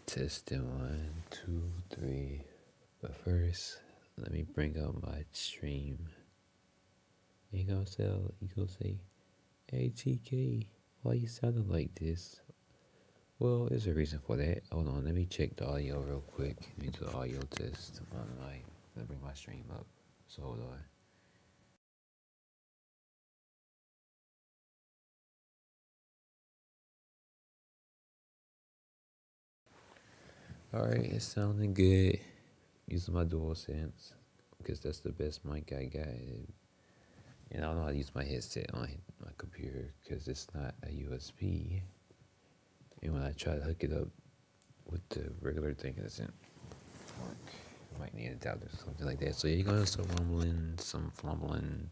Testing one, two, three. But first, let me bring up my stream. You gonna say, hey TK, why you sounding like this? Well, there's a reason for that. Hold on, let me check the audio real quick. Let me do the audio test on my. Let me bring my stream up. So hold on. Alright, it's sounding good. Using my DualSense because that's the best mic I got. And I don't know how to use my headset on my computer because it's not a USB. And when I try to hook it up with the regular thing, it doesn't work. I might need a adapter or something like that. So yeah, you're gonna some rumbling, some fumbling,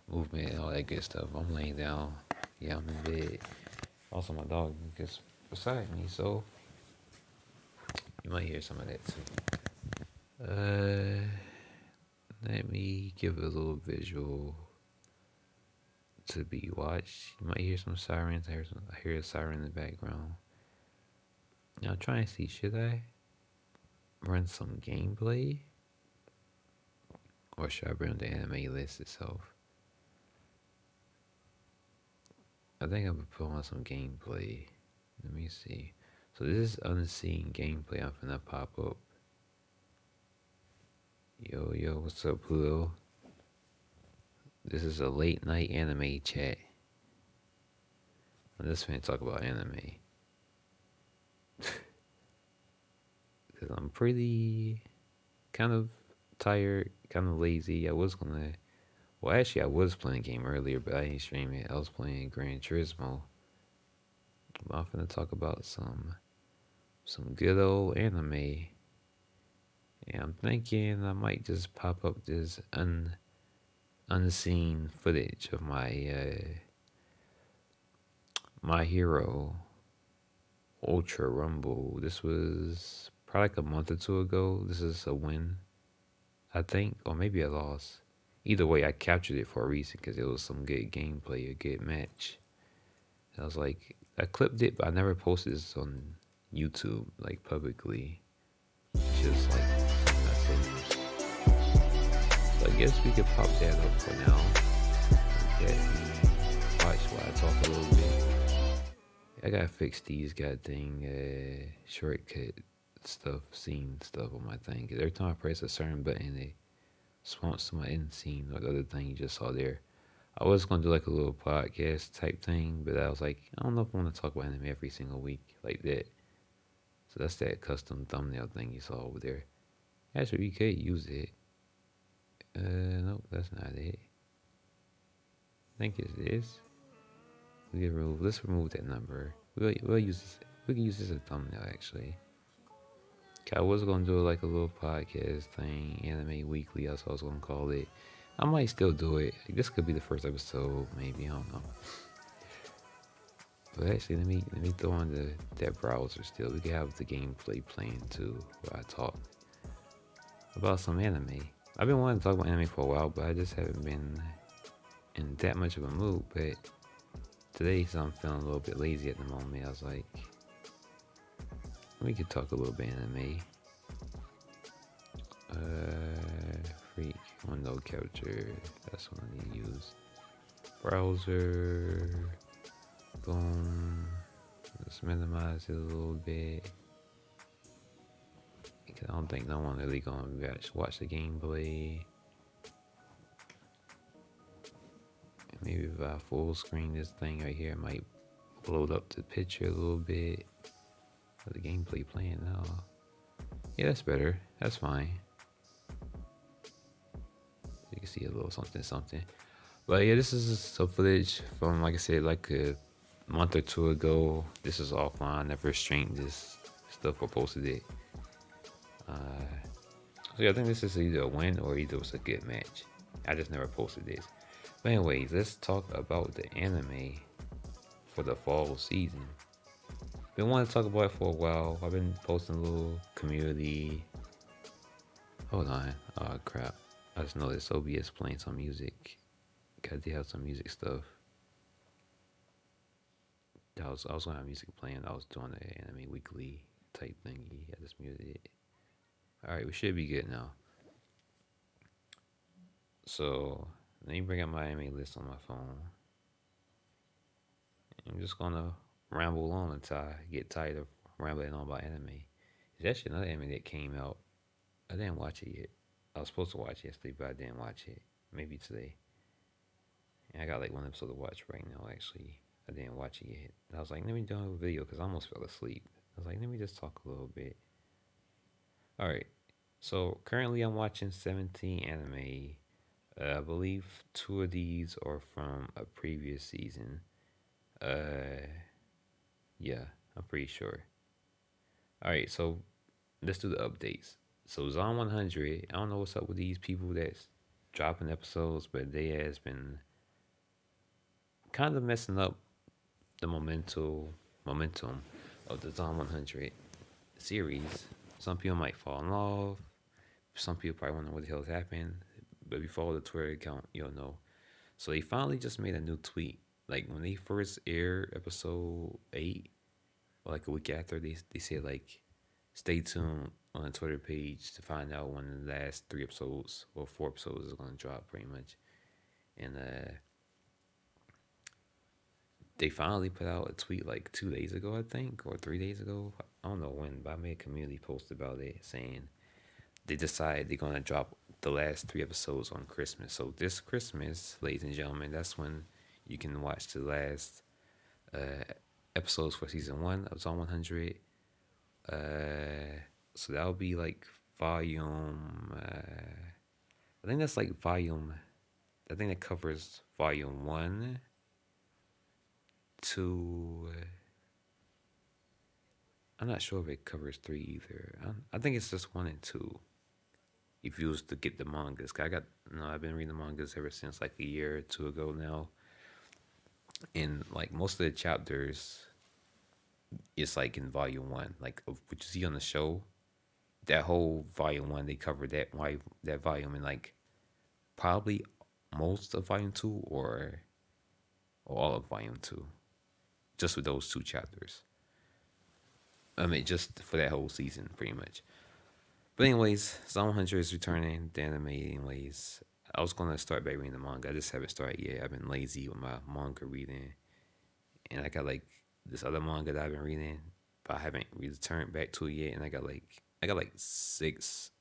movement, all that good stuff. I'm laying down. Yeah, I'm in bed. Also, my dog is beside me, so you might hear some of that too. Let me give a little visual to be watched. You might hear some sirens. I hear a siren in the background. Now, I'm trying to see, should I run some gameplay? Or should I bring the anime list itself? I think I'm gonna put on some gameplay. Let me see. So this is unseen gameplay. I'm gonna pop up. Yo, what's up, Pluto? This is a late night anime chat. I'm just gonna talk about anime. Cause I'm pretty kind of tired, kind of lazy. Well, actually, I was playing a game earlier, but I ain't streaming it. I was playing Gran Turismo. I'm gonna talk about some good old anime. And I'm thinking I might just pop up this unseen footage of my hero Ultra Rumble. This was probably like a month or two ago. This is a win, I think, or maybe a loss. Either way, I captured it for a reason because it was some good gameplay, a good match. I was like, I clipped it, but I never posted this on YouTube, like publicly. Just like something I said. So I guess we could pop that up for now. Let me watch while I talk a little bit. I gotta fix these goddamn shortcut stuff, scene stuff on my thing. Cause every time I press a certain button, it swamps to my end scene or the other thing you just saw there. I was gonna do like a little podcast type thing, but I was like, I don't know if I want to talk about anime every single week like that. So that's that custom thumbnail thing you saw over there. Actually, you could use it. Nope, that's not it. I think it's this. Let's remove that number. We'll use this. We can use this as a thumbnail actually. Okay, I was gonna do like a little podcast thing, anime weekly. That's what I was gonna call it. I might still do it. This could be the first episode, maybe. I don't know. But actually, let me throw on that browser still. We can have the gameplay playing too, while I talk about some anime. I've been wanting to talk about anime for a while, but I just haven't been in that much of a mood. But today, so I'm feeling a little bit lazy at the moment. I was like, we could talk a little bit anime. Freak window capture. That's what I need to use. Browser. Boom. Let's minimize it a little bit. Because I don't think no one really gonna watch the gameplay. Maybe if I full screen this thing right here, it might load up the picture a little bit. But the gameplay playing now. Yeah, that's better. That's fine. You can see a little something. But yeah, this is some footage from, like I said, like a month or two ago. This is offline. Never streamed this stuff or posted it. So yeah, I think this is either a win or either it was a good match. I just never posted this. But anyways, let's talk about the anime for the fall season. Been wanting to talk about it for a while. I've been posting a little community. Hold on. Oh crap. I just noticed OBS playing some music. God, they have some music stuff. I was gonna have music playing. I was doing the anime weekly type thingy. I just muted it. All right, we should be good now. So let me bring up my anime list on my phone. I'm just gonna ramble on until I get tired of rambling on about anime. There's actually another anime that came out. I didn't watch it yet. I was supposed to watch it yesterday, but I didn't watch it. Maybe today. And I got like one episode to watch right now. Actually, I didn't watch it yet. And I was like, let me do a video because I almost fell asleep. I was like, let me just talk a little bit. All right. So currently, I'm watching 17 anime. I believe two of these are from a previous season. Uh, yeah, I'm pretty sure. All right, so let's do the updates. So Zon 100, I don't know what's up with these people that's dropping episodes, but they has been kind of messing up the momentum of the Zon 100 series. Some people might fall in love. Some people probably wonder what the hell's happened. But if you follow the Twitter account, you'll know. So they finally just made a new tweet. Like when they first aired episode 8, or like a week after, they said like, stay tuned on the Twitter page to find out when the last 3 episodes or 4 episodes is going to drop, pretty much. And they finally put out a tweet like 2 days ago, I think, or 3 days ago. I don't know when, but I made a community post about it saying they decided they're going to drop the last 3 episodes on Christmas. So this Christmas, ladies and gentlemen, that's when you can watch the last uh, episodes for season 1 of Zone 100. So that'll be like volume. I think that's like volume. I think that covers volume 1 to. I'm not sure if it covers 3 either. I think it's just 1 and 2. If you was to get the mangas, I got I've been reading the mangas ever since like a year or two ago now, and like most of the chapters, it's like in volume 1. Like what you see on the show, that whole volume 1 they covered that volume in like probably most of volume 2 or all of volume 2, just with those 2 chapters. I mean, just for that whole season, pretty much. But anyways, Zone 100 is returning the anime. Anyways, I was gonna start back reading the manga. I just haven't started yet. I've been lazy with my manga reading, and I got like this other manga that I've been reading, but I haven't returned back to it yet. And I got like 6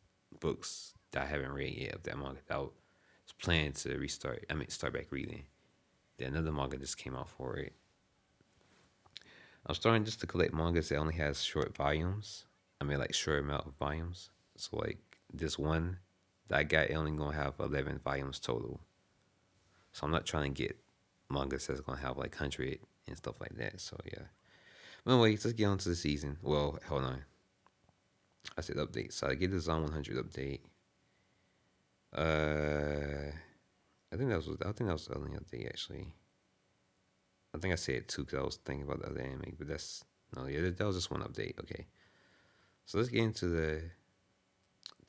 books that I haven't read yet of that manga that I was planning to restart. I mean, start back reading. Then another manga just came out for it. I'm starting just to collect mangas that only has short volumes. I mean, like short amount of volumes. So like this one that I got only gonna have 11 volumes total. So I'm not trying to get mangas that's gonna have like 100 and stuff like that. So yeah. But anyways, let's get on to the season. Well, hold on. I said update. So I get the Zone 100 update. Uh, I think that was the only update actually. I think I said 2 because I was thinking about the other anime, but that's no, yeah, that was just one update. Okay, so let's get into the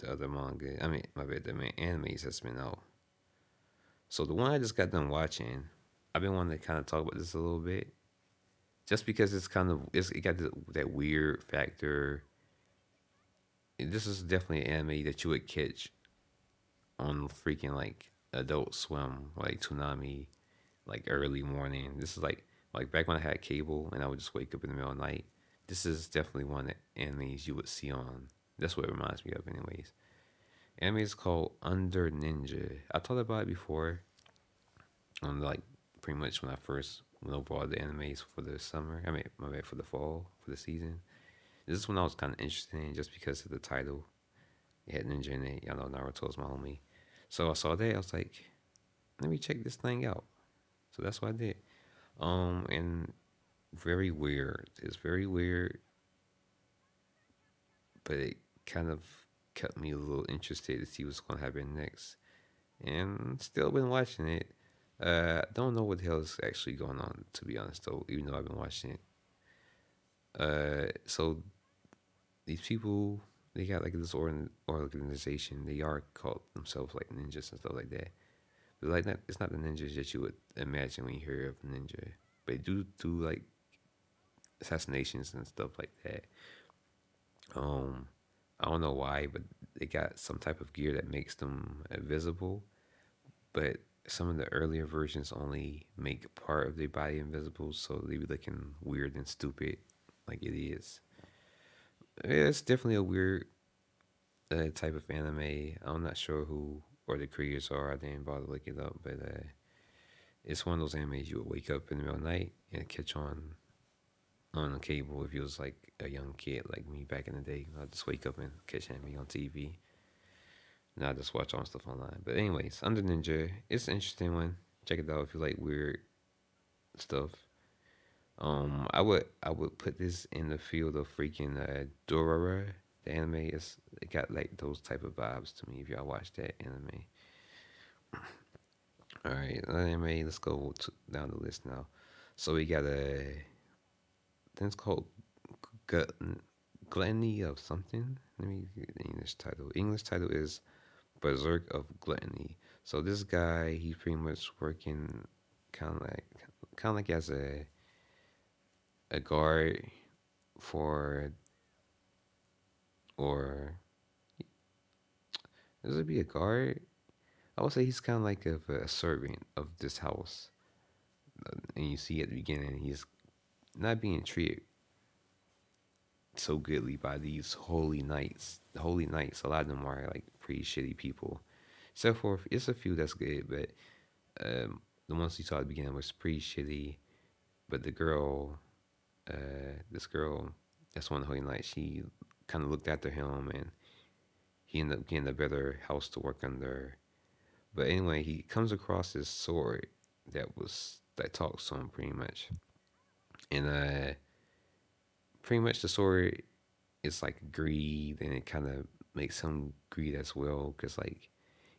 other manga. I mean, my bad, the main animes that's been out. So the one I just got done watching, I've been wanting to kind of talk about this a little bit, just because it got that weird factor. This is definitely an anime that you would catch on freaking like Adult Swim, like Toonami, like early morning. This is like back when I had cable and I would just wake up in the middle of the night. This is definitely one of the animes you would see on. That's what it reminds me of, anyways. Anime is called Under Ninja. I talked about it before, on like pretty much when I first went over all the animes for the summer. I mean, my bad, for the fall, for the season. This is when I was kind of interested in just because of the title. It had ninja in it. Y'all know Naruto's my homie. So I saw that. I was like, let me check this thing out. So that's what I did. And very weird. It's very weird, but it kind of kept me a little interested to see what's gonna happen next. And still been watching it. Don't know what the hell is actually going on, to be honest, though. Even though I've been watching it. So these people, they got like this organization. They are called themselves like ninjas and stuff like that. But like, it's not the ninjas that you would imagine when you hear of ninja. But they do like assassinations and stuff like that. Um, I don't know why, but they got some type of gear that makes them invisible. But some of the earlier versions only make part of their body invisible, so they be looking weird and stupid, like it is. Yeah, it's definitely a weird type of anime. I'm not sure who or the creators are. I didn't bother looking it up, but it's one of those animes you would wake up in the middle of the night and catch on the cable if you was like a young kid like me back in the day. I'd just wake up and catch anime on TV. Now I just watch all stuff online. But anyways, Under Ninja, it's an interesting one. Check it out if you like weird stuff. I would put this in the field of freaking Dororo. The anime is it got like those type of vibes to me. If y'all watch that anime, all right, anime. Let's go down the list now. So we got a then it's called Gluttony of something. Let me get the English title. English title is Berserk of Gluttony. So this guy, he's pretty much working kind of like as a guard for or does it be a guard? I would say he's kind of like a servant of this house. And you see at the beginning, he's not being treated so goodly by these holy knights. The holy knights, a lot of them are like pretty shitty people. Except for it's a few that's good, but the ones you saw at the beginning was pretty shitty. But the girl, this girl, that's one holy knight. She kind of looked after him, and he ended up getting a better house to work under. But anyway, he comes across this sword that talks to him pretty much, and pretty much the sword is like greed, and it kind of makes him greed as well, because like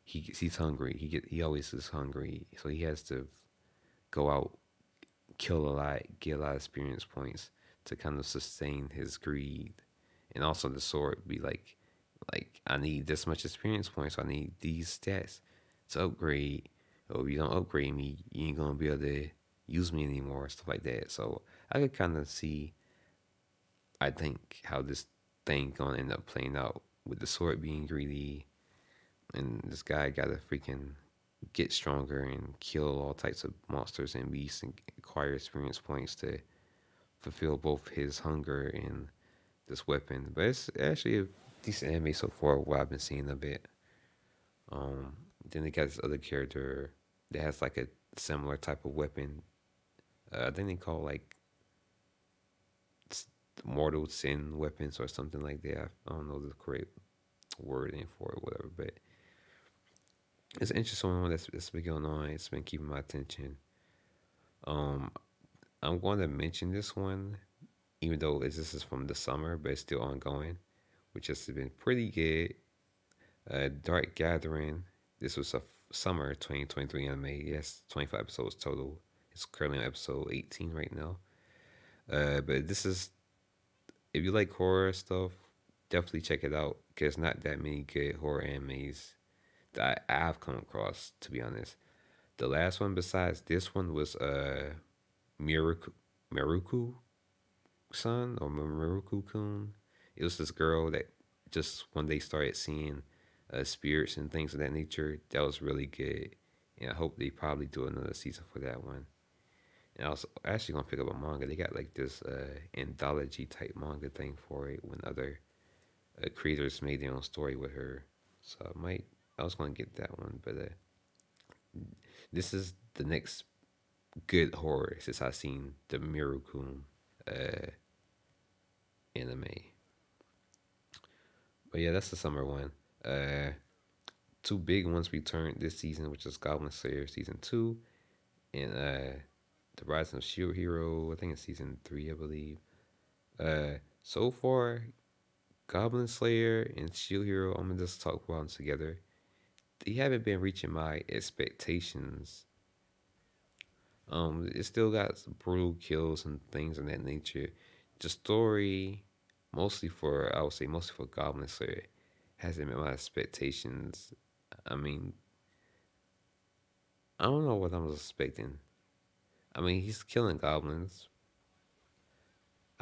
he's hungry. He always is hungry, so he has to go out, kill a lot, get a lot of experience points to kind of sustain his greed, and also the sword be like I need this much experience points, so I need these stats to upgrade. Or if you don't upgrade me, you ain't gonna be able to use me anymore, stuff like that. So I could kind of see, I think, how this thing gonna end up playing out with the sword being greedy, and this guy gotta freaking get stronger and kill all types of monsters and beasts and acquire experience points to fulfill both his hunger and this weapon. But it's actually a decent anime so far. What I've been seeing of it. Um, then they got this other character that has like a similar type of weapon. I think they call like mortal sin weapons or something like that. I don't know the correct wording for it, whatever. But it's an interesting one that's been going on. It's been keeping my attention. Um, I'm going to mention this one, even though this is from the summer, but it's still ongoing, which has been pretty good. Dark Gathering. This was a summer 2023 anime. Yes, 25 episodes total. It's currently on episode 18 right now. But this is, if you like horror stuff, definitely check it out, because not that many good horror animes that I've come across, to be honest. The last one besides this one was Miruku, Miruku Sun or Miruku Kun. It was this girl that just one day started seeing spirits and things of that nature. That was really good, and I hope they probably do another season for that one. And I was actually gonna pick up a manga. They got like this anthology type manga thing for it when other creators made their own story with her. So I was gonna get that one, but this is the next good horror since I seen the Mirakun uh, anime. But yeah, that's the summer one. Uh, Two big ones returned this season, which is Goblin Slayer season 2 and the Rise of Shield Hero. I think it's season 3, I believe. So far, Goblin Slayer and Shield Hero, I'm gonna just talk about them together. They haven't been reaching my expectations. It still got some brutal kills and things of that nature. The story, I would say mostly for Goblin Slayer, hasn't met my expectations. I mean, I don't know what I was expecting. I mean, he's killing goblins.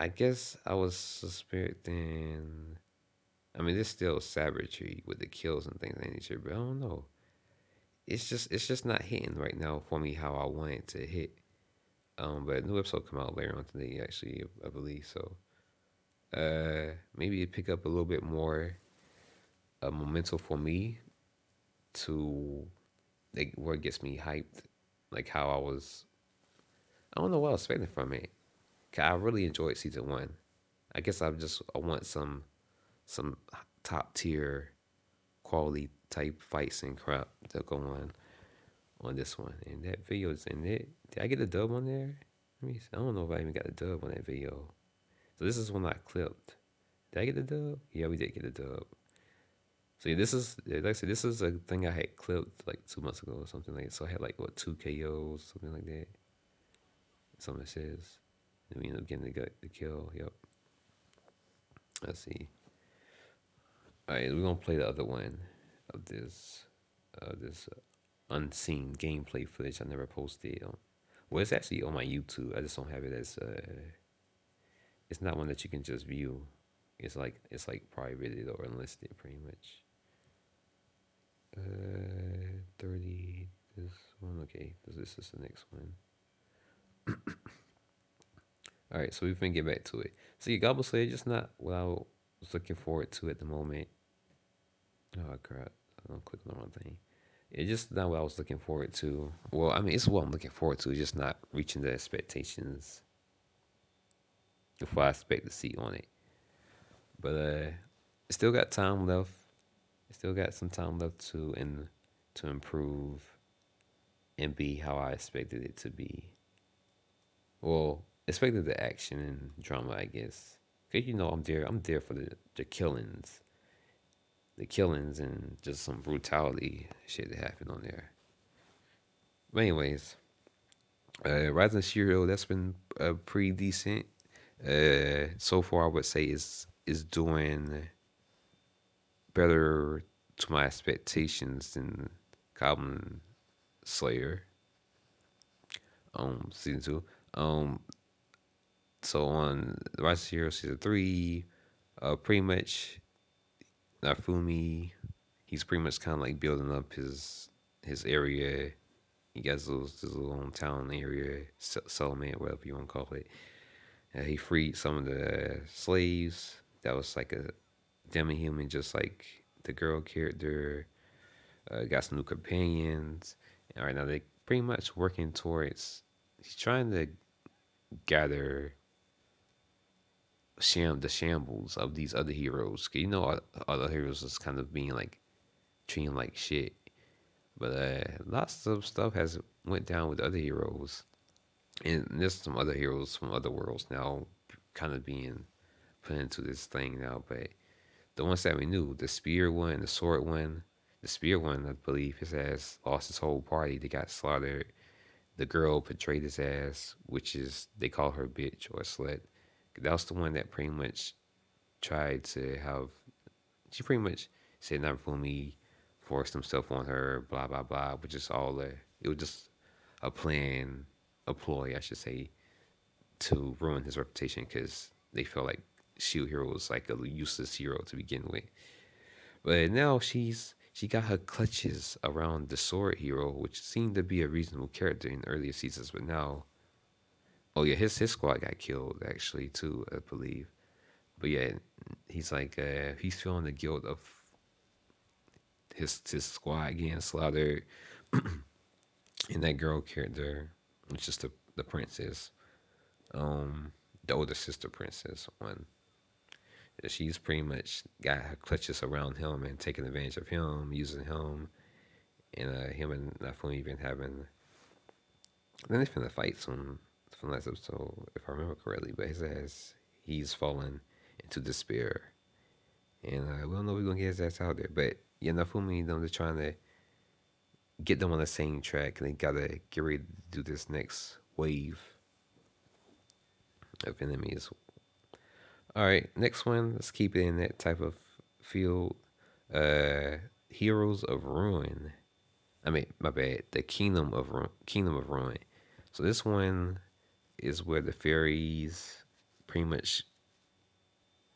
I guess I was suspecting. I mean, there's still savagery with the kills and things of that nature, but I don't know. It's just not hitting right now for me how I want it to hit. But a new episode come out later on today, actually, I believe. So, maybe it pick up a little bit more momentum for me to like where it gets me hyped, like how I was. I don't know what I was expecting from it. 'Cause I really enjoyed season one. I guess I want some top tier quality type fights and crap to go on this one. And that video is in it. Did I get a dub on there? Let me see. I don't know if I even got a dub on that video. So this is one I clipped. Did I get the dub? Yeah, we did get a dub. So yeah, this is like I said, this is a thing I had clipped like 2 months ago or something like that. So I had like what 2 KOs, something like that. Something says. And we ended up getting the kill. Yep. Let's see. All right, we're gonna play the other one of this unseen gameplay footage I never posted. Well, it's actually on my YouTube. I just don't have it as. It's not one that you can just view. It's like private or unlisted, pretty much. 30. This one, okay. This is the next one. All right, so we can get back to it. See, Goblin Slayer just not what I was looking forward to at the moment. Oh crap! I'm clicking on the wrong thing. It's just not what I was looking forward to. Well, I mean, it's what I'm looking forward to. Just not reaching the expectations of what I expect to see on it. But still got time left. Still got some time left to improve and be how I expected it to be. Well, expected the action and drama, I guess. Cause you know I'm there. I'm there for the killings, and just some brutality shit that happened on there. But anyways, Rising Shiro, that's been pretty decent. So far, I would say is doing better to my expectations than Goblin Slayer. Season two. Um, so on Rising Shiro season three, pretty much Nafumi, he's pretty much kind of like building up his area. He got his little hometown area, settlement, whatever you want to call it. He freed some of the slaves. That was like a demi-human, just like the girl character. Got some new companions. And right now they pretty much working towards. He's trying to gather the shambles of these other heroes. 'Cause you know, other heroes is kind of being like treating like shit. But lots of stuff has went down with other heroes, and there's some other heroes from other worlds now, kind of being put into this thing now. But the ones that we knew, the spear one, the sword one, the spear one, I believe his ass lost his whole party. They got slaughtered. The girl betrayed his ass, which is they call her bitch or slut. That was the one that pretty much tried to have. She pretty much said not for me, forced himself on her, blah blah blah, which is all it was just a plan, a ploy, I should say, to ruin his reputation because they felt like Shield Hero was like a useless hero to begin with. But now she got her clutches around the Sword Hero, which seemed to be a reasonable character in earlier seasons, but now, oh yeah, his squad got killed actually too, I believe. But yeah, he's like he's feeling the guilt of his squad getting slaughtered, and that girl character, which is the princess, um, the older sister princess one. She's pretty much got her clutches around him and taking advantage of him, using him, and him and Nafumi even having. Then they finna fight some from last episode, if I remember correctly. But his ass, he's fallen into despair, and we don't know if we're gonna get his ass out there. But yeah, Nafumi, they're trying to get them on the same track, and they gotta get ready to do this next wave of enemies. All right, next one. Let's keep it in that type of field. Uh, Heroes of Ruin. I mean, my bad. The Kingdom of Ruin. So this one is where the fairies pretty much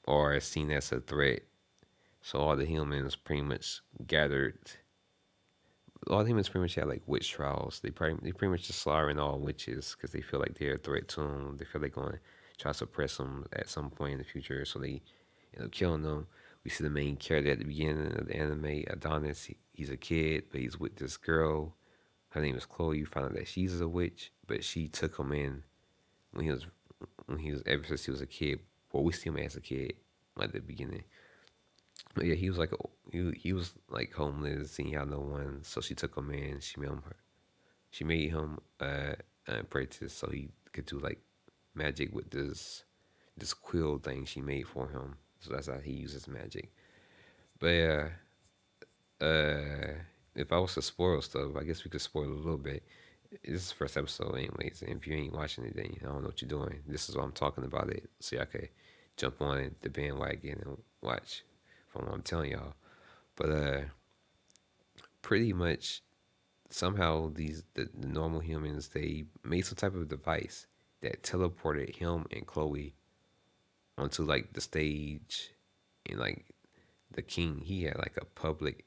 are seen as a threat. So all the humans pretty much gathered. All the humans pretty much had like witch trials. They pretty much just slaughtering all witches because they feel like they're a threat to them. They feel they're going to try to suppress them at some point in the future. So they end up killing them. We see the main character at the beginning of the anime, Adonis. He's a kid, but he's with this girl. Her name is Chloe. You find out that she's a witch, but she took him in when he was ever since he was a kid. Well, we see him as a kid at the beginning. But yeah, he was like he was like homeless, and he had no one. So she took him in. She made him an apprentice so he could do like magic with this quill thing she made for him. So that's how he uses magic. But yeah, uh, if I was to spoil stuff, I guess we could spoil a little bit. This is the first episode, anyways. And if you ain't watching it, then I don't know what you're doing. This is why I'm talking about it, so y'all can jump on the bandwagon and watch from what I'm telling y'all. But pretty much somehow the normal humans they made some type of device that teleported him and Chloe onto like the stage, and like the king he had like a public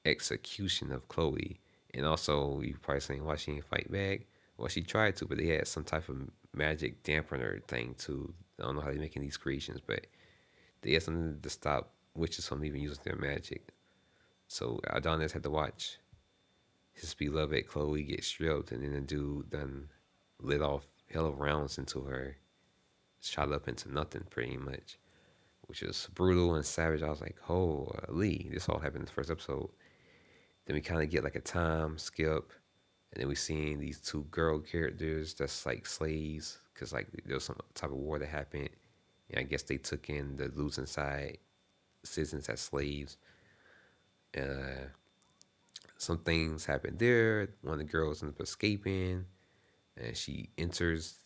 execution of Chloe. And also you probably saying why she didn't fight back. Well, she tried to, but they had some type of magic dampener thing too. I don't know how they're making these creations, but they had something to stop witches from even using their magic. So Adonis had to watch his beloved Chloe get stripped, and then the dude done lit off hell of rounds into her, shot up into nothing pretty much, which is brutal and savage. I was like, holy, this all happened in the first episode. Then we kind of get like a time skip, and then we seeing these two girl characters that's like slaves, because like there was some type of war that happened, and I guess they took in the losing side citizens as slaves. Uh, some things happened there. One of the girls ends up escaping, and she enters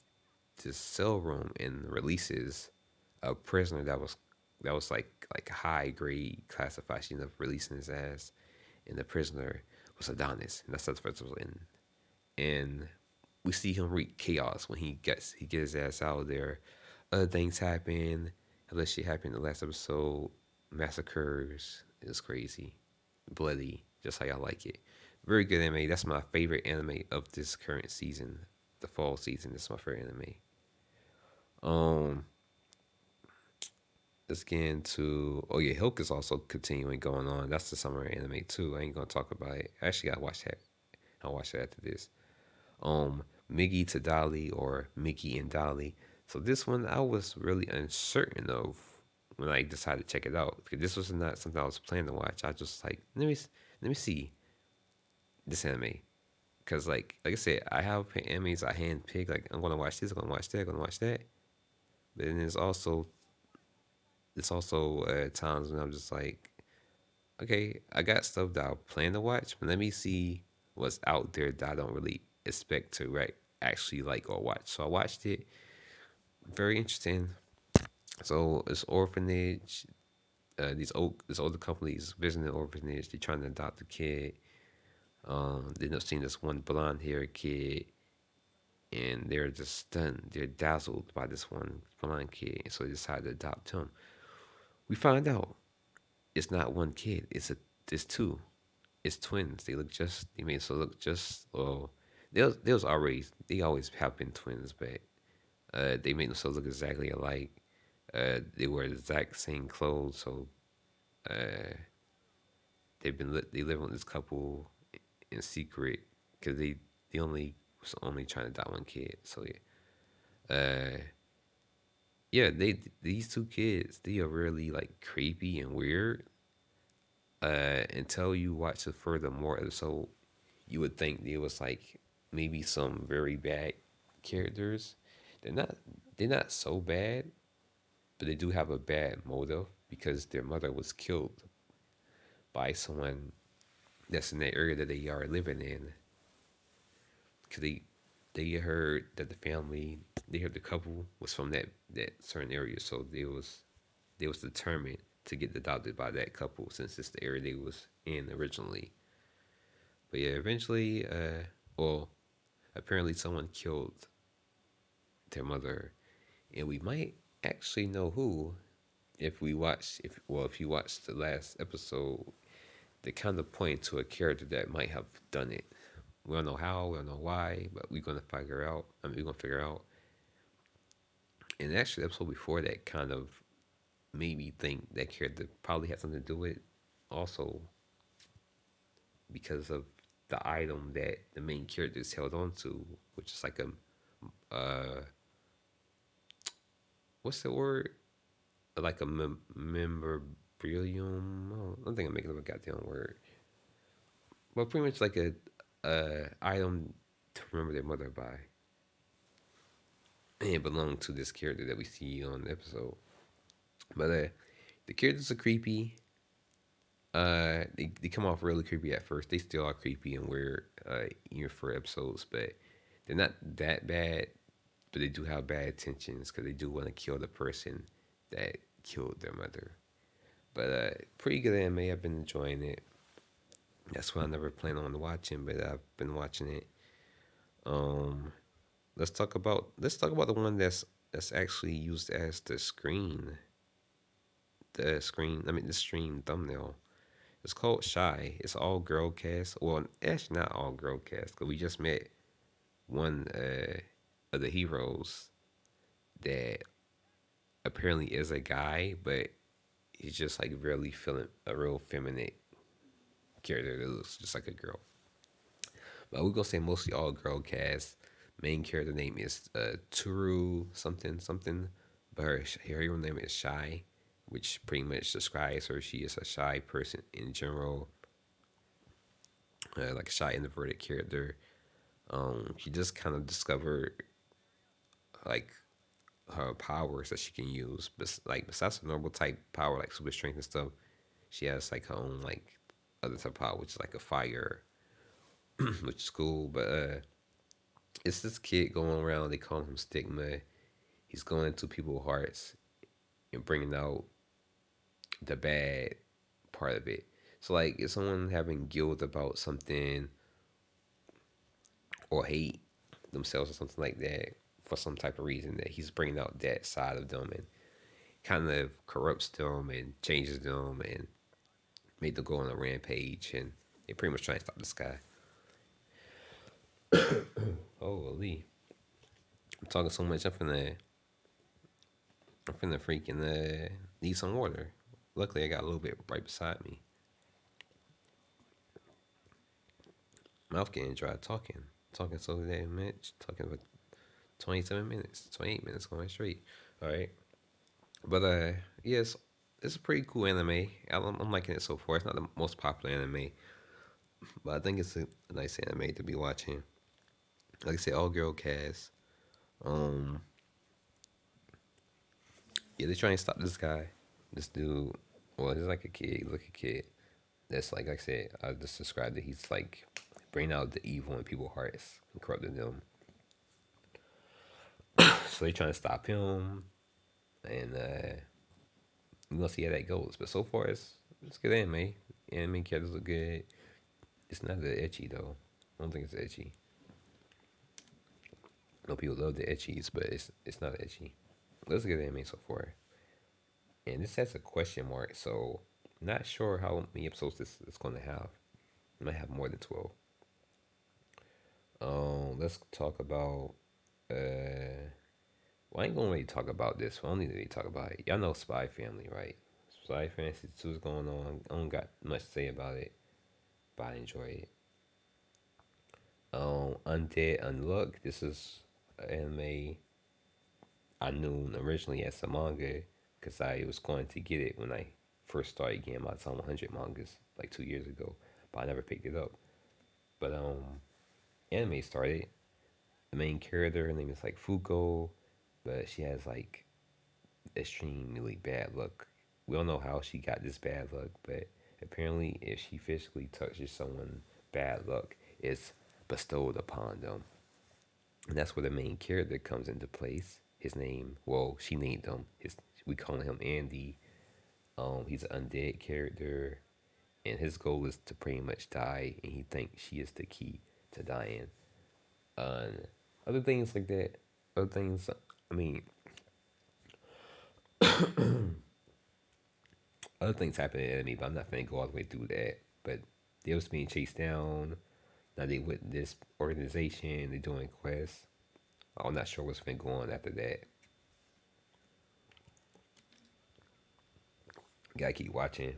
this cell room and releases a prisoner that was like high grade classified. She ended up releasing his ass, and the prisoner was Adonis, and that's the first was in. And we see him wreak chaos when he gets his ass out of there. Other things happen. Other shit happened in the last episode. Massacres. It's crazy, bloody, just how y'all like it. Very good anime. That's my favorite anime of this current season, the fall season. That's my favorite anime. Um, let's get into. Oh yeah, Hulk is also continuing going on. That's the summer anime too. I ain't gonna talk about it. I actually gotta watch that. I'll watch that after this. Miggy to Dolly or Mickey and Dolly. So this one I was really uncertain of when I decided to check it out. Because this was not something I was planning to watch. I just like let me see this anime. Cause like I said, I have animes I handpick. Like I'm gonna watch this, I'm gonna watch that, I'm gonna watch that. But then it's also times when I'm just like, okay, I got stuff that I plan to watch, but let me see what's out there that I don't really expect to right actually like or watch. So I watched it. Very interesting. So it's orphanage. This older companies visiting the orphanage. They're trying to adopt a kid. They end up seeing this one blonde haired kid, and they're just stunned. They're dazzled by this one blonde kid, and so they decide to adopt him. We find out it's not one kid. It's two. It's twins. They look just. They made so look just. Well, they was already. They always have been twins, but they made themselves look exactly alike. They wear the exact same clothes, so uh, they live with this couple in secret because they only was only trying to adopt one kid. So yeah, they these two kids they are really like creepy and weird. Until you watch it further more episode, you would think there was like maybe some very bad characters. They're not they're not so bad, but they do have a bad motive because their mother was killed by someone that's in the area that they are living in. Because they heard that the family, they heard the couple was from that certain area, so they was determined to get adopted by that couple since it's the area they was in originally. But yeah, eventually, well, apparently someone killed their mother, and we might actually know who. If you watch the last episode, they kind of point to a character that might have done it. We don't know how, we don't know why, but we're gonna figure out. We're gonna figure out. And actually, the episode before that kind of made me think that character probably had something to do with it. Also, because of the item that the main character is held on to, which is like what's the word? Like a memorabilium. I don't think I'm making up a goddamn word. But pretty much like a item to remember their mother by. And it belonged to this character that we see on the episode. But the characters are creepy. They come off really creepy at first. They still are creepy and weird, even for episodes, but they're not that bad. But they do have bad intentions because they do want to kill the person that killed their mother. But pretty good anime. I've been enjoying it. That's why I never plan on watching, but I've been watching it. Um, let's talk about the one that's actually used as the stream thumbnail. It's called Shy. It's all girl cast. Well, actually not all girl cast because we just met one of the heroes that apparently is a guy, but he's just like really feeling a real feminine character that looks just like a girl. But we're gonna say mostly all girl cast. Main character name is Turu something something, but her real name is Shy, which pretty much describes her. She is a shy person in general, like a shy introverted character. She just kind of discovered like her powers that she can use, but like besides the normal type power like super strength and stuff, she has like her own like other type of power, which is like a fire, which is cool. But it's this kid going around. They call him Stigma. He's going into people's hearts and bringing out the bad part of it. So like, if someone having guilt about something or hate themselves or something like that for some type of reason, that he's bringing out that side of them and kind of corrupts them and changes them and made them go on a rampage and they pretty much trying to stop this guy. Holy, I'm talking so much. I'm finna freaking need some water. Luckily, I got a little bit right beside me. Mouth getting dry talking so damn much. Talking for 27 minutes, 28 minutes going straight. All right, but yes, it's a pretty cool anime. I'm liking it so far. It's not the most popular anime, but I think it's a nice anime to be watching. Like I said, all girl cast. Um, yeah, they're trying to stop this guy. This dude, well, he's like a kid. He's like a kid. That's like I said, I just described it. He's like bringing out the evil in people's hearts and corrupting them. So they're trying to stop him, and we're gonna see how that goes. But so far, it's good anime. Anime characters look good. It's not that etchy though. I don't think it's etchy. I know people love the etchies, but it's not etchy. Let's get anime so far. And this has a question mark, so not sure how many episodes this is going to have. It might have more than 12. Let's talk about. Well, I ain't gonna really talk about this. I don't need to really talk about it. Y'all know Spy Family, right? Spy Fantasy 2 is going on. I don't got much to say about it, but I enjoy it. Undead Unluck. This is an anime I knew originally as a manga because I was going to get it when I first started getting my Tom 100 mangas like 2 years ago, but I never picked it up. But anime started. The main character, her name is like Fuko, but she has like extremely bad luck. We don't know how she got this bad luck, but apparently, if she physically touches someone, bad luck is bestowed upon them. And that's where the main character comes into place. His name, well, she named him. We call him Andy. He's an undead character, and his goal is to pretty much die, and he thinks she is the key to dying. And other things like that. Other things. I mean, other things happen in anime, but I'm not gonna go all the way through that. But they was being chased down. Now they with this organization. They doing quests. I'm not sure what's been going on after that. Gotta keep watching.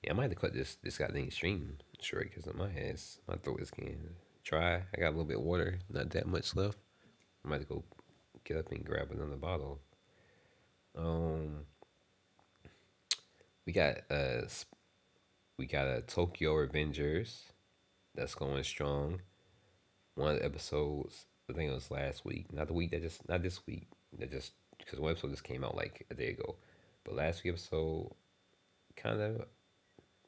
Yeah, I might have to cut this goddamn stream short because my ass, my throat is getting dry. I got a little bit of water, not that much left. I might have to go get up and grab another bottle. Um, we got we got a Tokyo Revengers that's going strong. One of the episodes, I think it was last week, not the week that just, not this week, that just because one episode just came out like a day ago, but last week episode kind of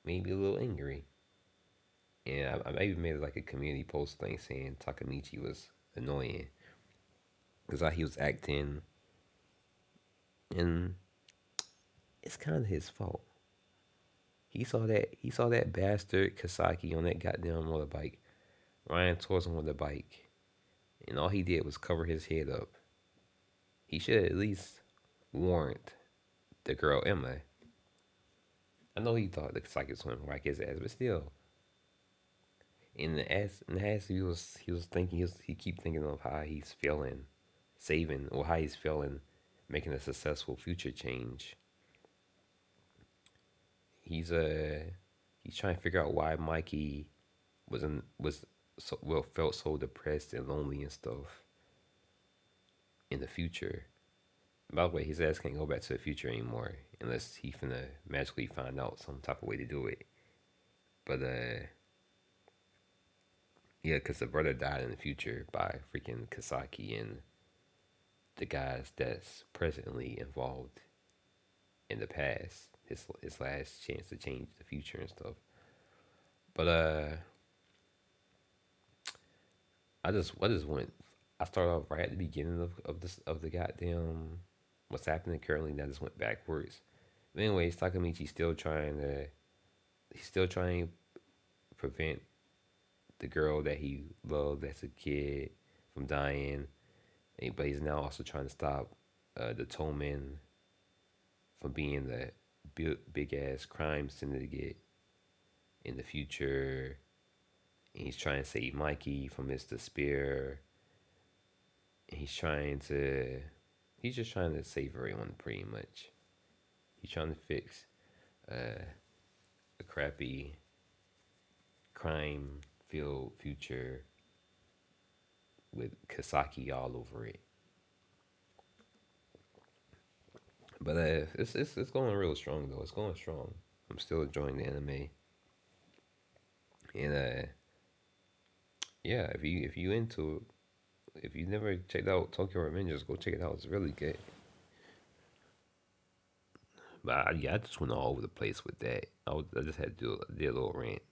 made me a little angry, and I even made like a community post thing saying Takamichi was annoying because how he was acting, and it's kind of his fault. He saw that bastard Kasaki on that goddamn motorbike, riding towards him with a bike, and all he did was cover his head up. He should at least warned the girl Emma. I know he thought the Kasaki was going to whack his ass, but still, in the ass he was thinking he keep thinking of how he's feeling, saving or how he's feeling, making a successful future change. He's he's trying to figure out why Mikey was so well felt so depressed and lonely and stuff in the future. By the way, his ass can't go back to the future anymore unless he finna magically find out some type of way to do it. But yeah, because the brother died in the future by freaking Kasaki and the guys that's presently involved in the past. His last chance to change the future and stuff. But I just went. I started off right at the beginning of this of the goddamn what's happening currently. And I just went backwards. But anyways, Takamichi's still trying to. He's still trying to prevent the girl that he loved as a kid from dying. But he's now also trying to stop the Toman from being the big ass crime syndicate in the future. And he's trying to save Mikey from his despair. And he's just trying to save everyone pretty much. He's trying to fix uh, a crappy crime filled future with Kasaki all over it. But it's going real strong though. It's going strong. I'm still enjoying the anime, and yeah, if you into if you never checked out Tokyo Revengers, go check it out. It's really good. But yeah, I just went all over the place with that. I just had to did a little rant,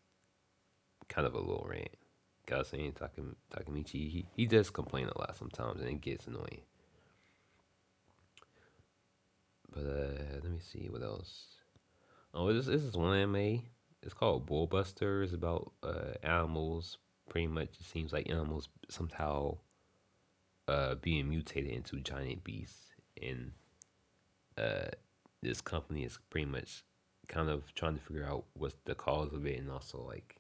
kind of a little rant. Cause saying Takamichi, he does complain a lot sometimes, and it gets annoying. But let me see what else. Oh, this is one anime. It's called Bullbuster. It's about animals. Pretty much, it seems like animals somehow being mutated into giant beasts, and uh, this company is pretty much kind of trying to figure out what's the cause of it, and also like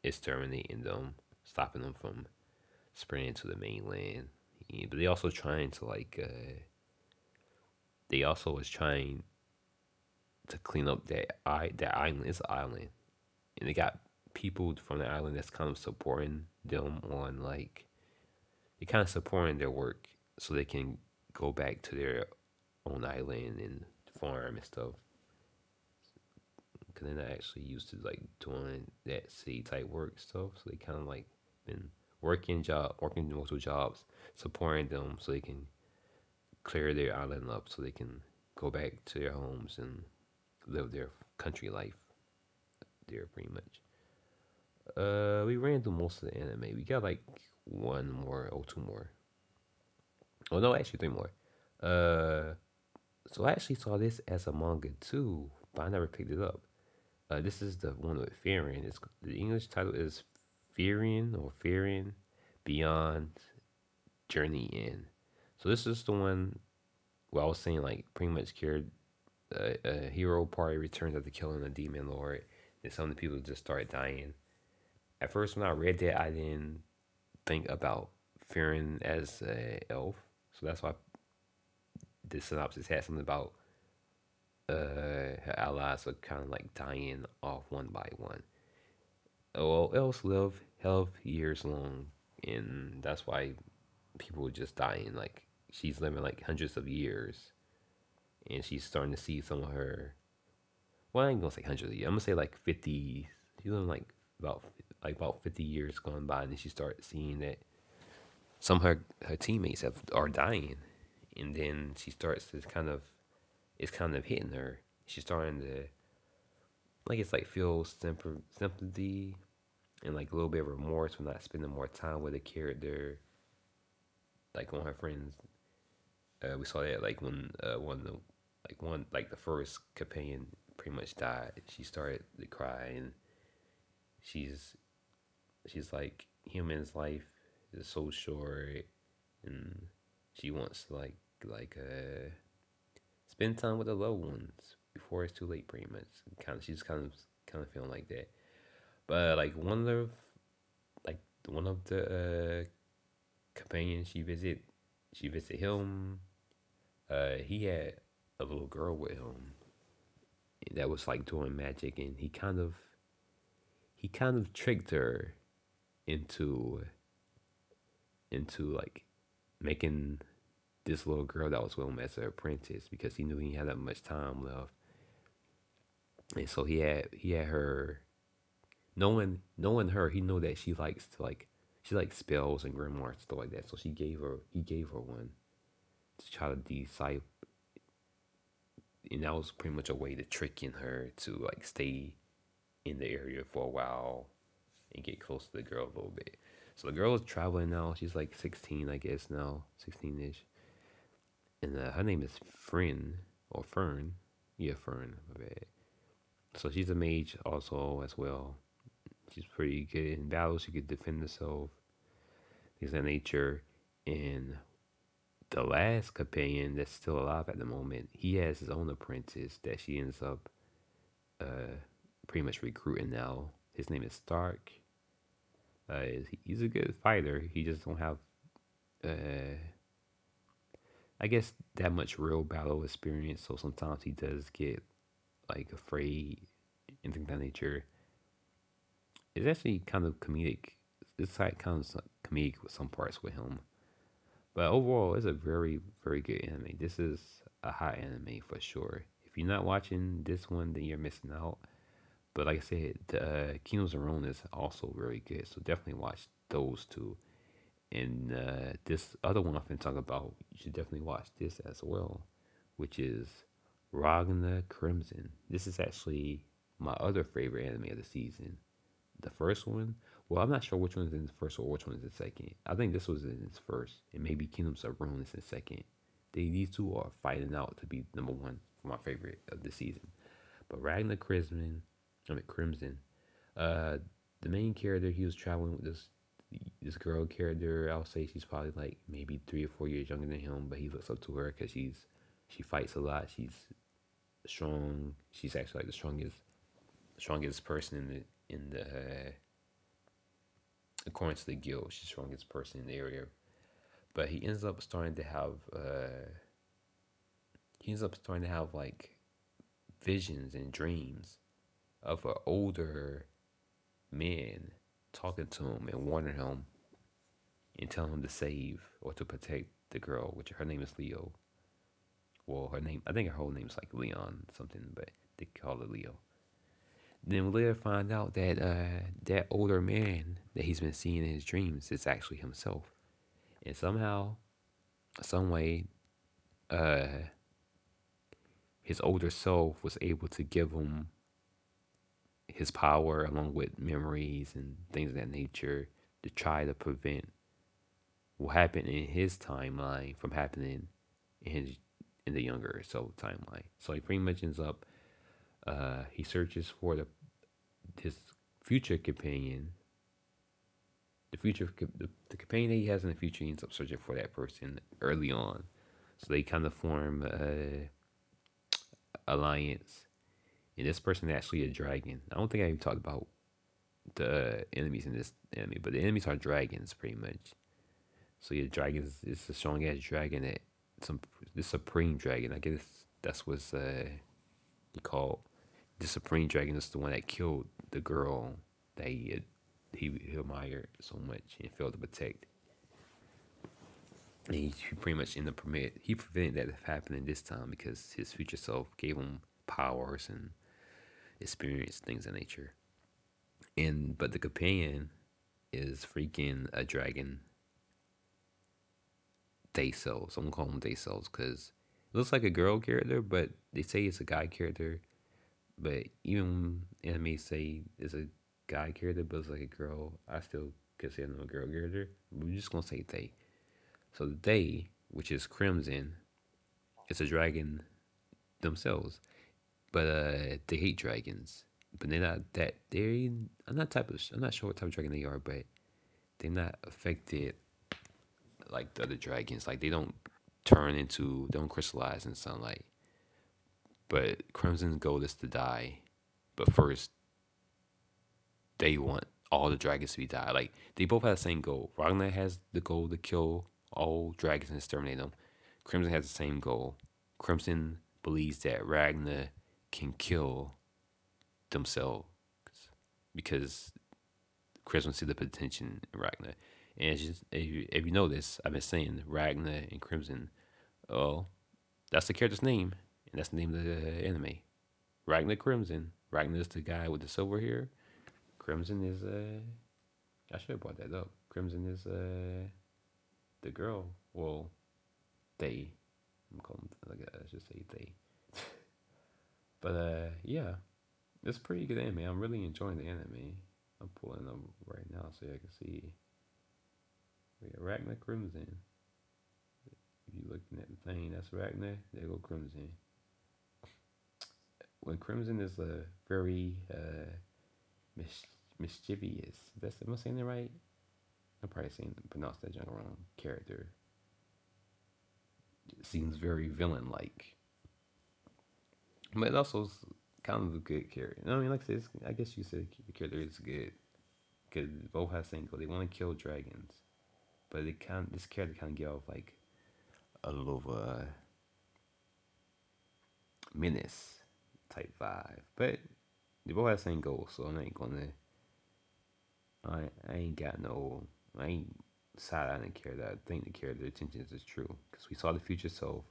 exterminating them, stopping them from spreading to the mainland. Yeah, but they also trying to like they also was trying to clean up that island. It's an island, and they got people from the island that's kind of supporting them on like they kind of supporting their work so they can go back to their own island and farm and stuff. Cause they're not actually used to like doing that city type work stuff, so they kind of like been working multiple jobs, supporting them so they can clear their island up, so they can go back to their homes and live their country life there pretty much. We ran through most of the anime. We got like one more or two more. Oh no, actually three more. Uh, so I actually saw this as a manga too, but I never picked it up. This is the one with Farian. It's the English title is Farian or Farian Beyond Journey In. So this is the one where I was saying like pretty much cured a hero party returns after killing a demon lord, and some of the people just start dying. At first, when I read that, I didn't think about Fearing as a elf, so that's why the synopsis had something about her allies are kind of like dying off one by one. Well, elves live health years long, and that's why people are just dying. Like she's living like hundreds of years, and she's starting to see some of her. Well, I ain't gonna say hundreds of years. I'm gonna say like 50. She's living about 50 years going by, and then she starts seeing that some of her teammates are dying, and then she starts to kind of it's kind of hitting her. She's starting to like it's like feel sympathy and like a little bit of remorse for not spending more time with a character like on her friends. We saw that like when one like the first companion pretty much died. She started to cry, and she's she's like human's life is so short, and she wants to like spend time with the loved ones before it's too late. Pretty much, she's kind of feeling like that. But like one of the companions she visit him. He had a little girl with him that was like doing magic, and he kind of tricked her into like making this little girl that was with him as an apprentice because he knew he had that much time left, and so he had her knowing her. He knew that she likes to like she likes spells and grimoires and stuff like that. So he gave her one to try to decipher, and that was pretty much a way to tricking her to like stay in the area for a while and get close to the girl a little bit. So the girl is traveling now. She's like 16, I guess now, 16 ish, and her name is Fern or Fern. Yeah, Fern. My bad. So she's a mage also as well. She's pretty good in battle. She could defend herself. Things of that nature. And the last companion that's still alive at the moment, he has his own apprentice that she ends up uh, pretty much recruiting now. His name is Stark. He's a good fighter. He just don't have, uh, I guess, that much real battle experience. So sometimes he does get like afraid and things of that nature. It's actually kind of comedic. It's like kind of comedic with some parts with him. But overall, it's a very, very good anime. This is a hot anime for sure. If you're not watching this one, then you're missing out. But like I said, the Kingdoms of Ruin is also very good. So definitely watch those two. And this other one I've been talking about, you should definitely watch this as well, which is Ragna Crimson. This is actually my other favorite anime of the season. The first one, well, I'm not sure which one is in the first or which one is in the second. I think this was in its first, and maybe Kingdoms of Ruin is in second. These two are fighting out to be number one for my favorite of the season. But Ragnar Crimson, uh, the main character, he was traveling with this girl character. I'll say she's probably like maybe 3 or 4 years younger than him, but he looks up to her because she fights a lot. She's strong. She's actually like the strongest person in the according to the guild. She's the strongest person in the area. But he ends up starting to have like visions and dreams of an older man talking to him and warning him and telling him to save or to protect the girl, which her name is Leo. Well, her name, I think her whole name's like Leon something, but they call her Leo. Then we later find out that that older man that he's been seeing in his dreams is actually himself, and somehow, some way, uh, his older self was able to give him his power along with memories and things of that nature to try to prevent what happened in his timeline from happening in his in the younger self timeline. So he pretty much ends up he searches for his future companion, the companion that he has in the future. He ends up searching for that person early on. So they kind of form alliance, and this person is actually a dragon. I don't think I even talked about the enemies in this enemy, but the enemies are dragons pretty much. So yeah, dragons is a strong ass dragon that some the supreme dragon. I guess that's what's he called. The supreme dragon is the one that killed the girl that he admired so much and failed to protect. And he pretty much ended up he prevented that from happening this time because his future self gave him powers and experience things of nature. And but the companion is freaking a dragon day cells. I'm gonna call them day cells because it looks like a girl character, but they say it's a guy character. But even anime say it's a guy character, but it's like a girl. I still consider them a girl character. We're just gonna say they. So they, which is Crimson, it's a dragon themselves, but they hate dragons. But they're not that. They I'm not type of. I'm not sure what type of dragon they are, but they're not affected like the other dragons. Like they don't turn into, don't crystallize in sunlight. But Crimson's goal is to die. But first, they want all the dragons to be died. Like they both have the same goal. Ragnar has the goal to kill all dragons and exterminate them. Crimson has the same goal. Crimson believes that Ragnar can kill themselves because Crimson see the potential in Ragnar. And it's just, if you know this, I've been saying Ragnar and Crimson. Oh, that's the character's name, and that's the name of the anime. Ragnar Crimson. Ragnar is the guy with the silver hair. Crimson is I should have brought that up. Crimson is the girl. Well, they. I'm calling like I should say they. But yeah, it's pretty good anime. I'm really enjoying the anime. I'm pulling them right now so I can see. We got Ragnar Crimson. If you're looking at the thing, that's Ragnar. There go Crimson. When Crimson is a very mis- mischievous. That's am I saying that right? I'm probably saying pronounce that junk wrong. Character it seems very villain like, but it also is kind of a good character. I mean, like I said, I guess you said the character is good because both have same goal. They want to kill dragons, but this character kind of give off like a little menace type vibe. But they both have the same goal, so I'm not gonna. I ain't got no. I ain't side eyeing the character. I think the character intentions is true because we saw the future self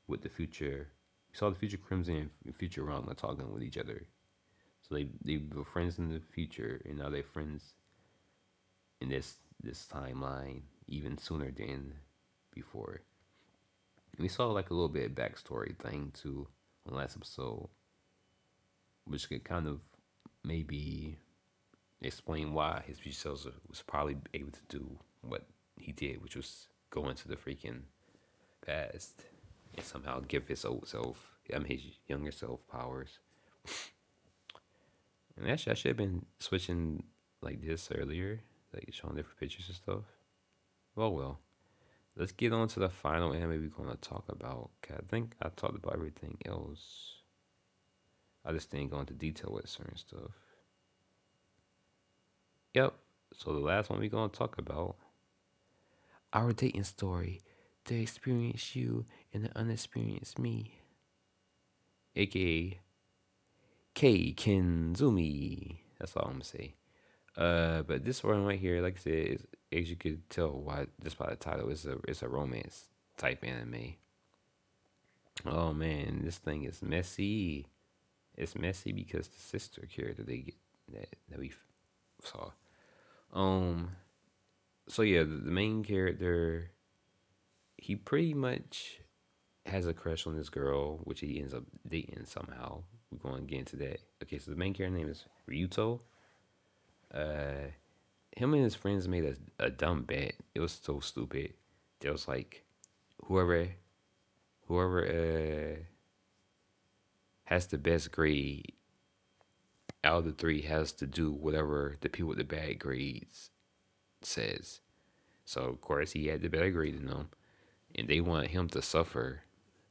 with the future. We saw the future Crimson and future Ragnar talking with each other. So they were friends in the future, and now they're friends in this timeline even sooner than before. And we saw like a little bit of backstory thing too on the last episode, which could kind of maybe explain why his future self was probably able to do what he did, which was go into the freaking past and somehow give his old self, I mean his younger self powers. And actually, I should have been switching like this earlier, like showing different pictures and stuff. Well. Let's get on to the final anime we're gonna talk about. 'Cause I think I talked about everything else. I just didn't go into detail with certain stuff. Yep. So the last one we're gonna talk about our dating story, the experienced you and the unexperienced me, aka Kei Kenzumi. That's all I'm gonna say. But this one right here, like I said, as you could tell why just by the title, it's a romance type anime. Oh man, this thing is messy. It's messy because the sister character they get that we saw. Um. So yeah, the main character, he pretty much has a crush on this girl, which he ends up dating somehow. We're going to get into that. Okay, so the main character name is Ryuto. Uh, him and his friends made a dumb bet. It was so stupid. There was like whoever whoever has the best grade out of the three has to do whatever the people with the bad grades says. So of course he had the better grade than them, and they wanted him to suffer.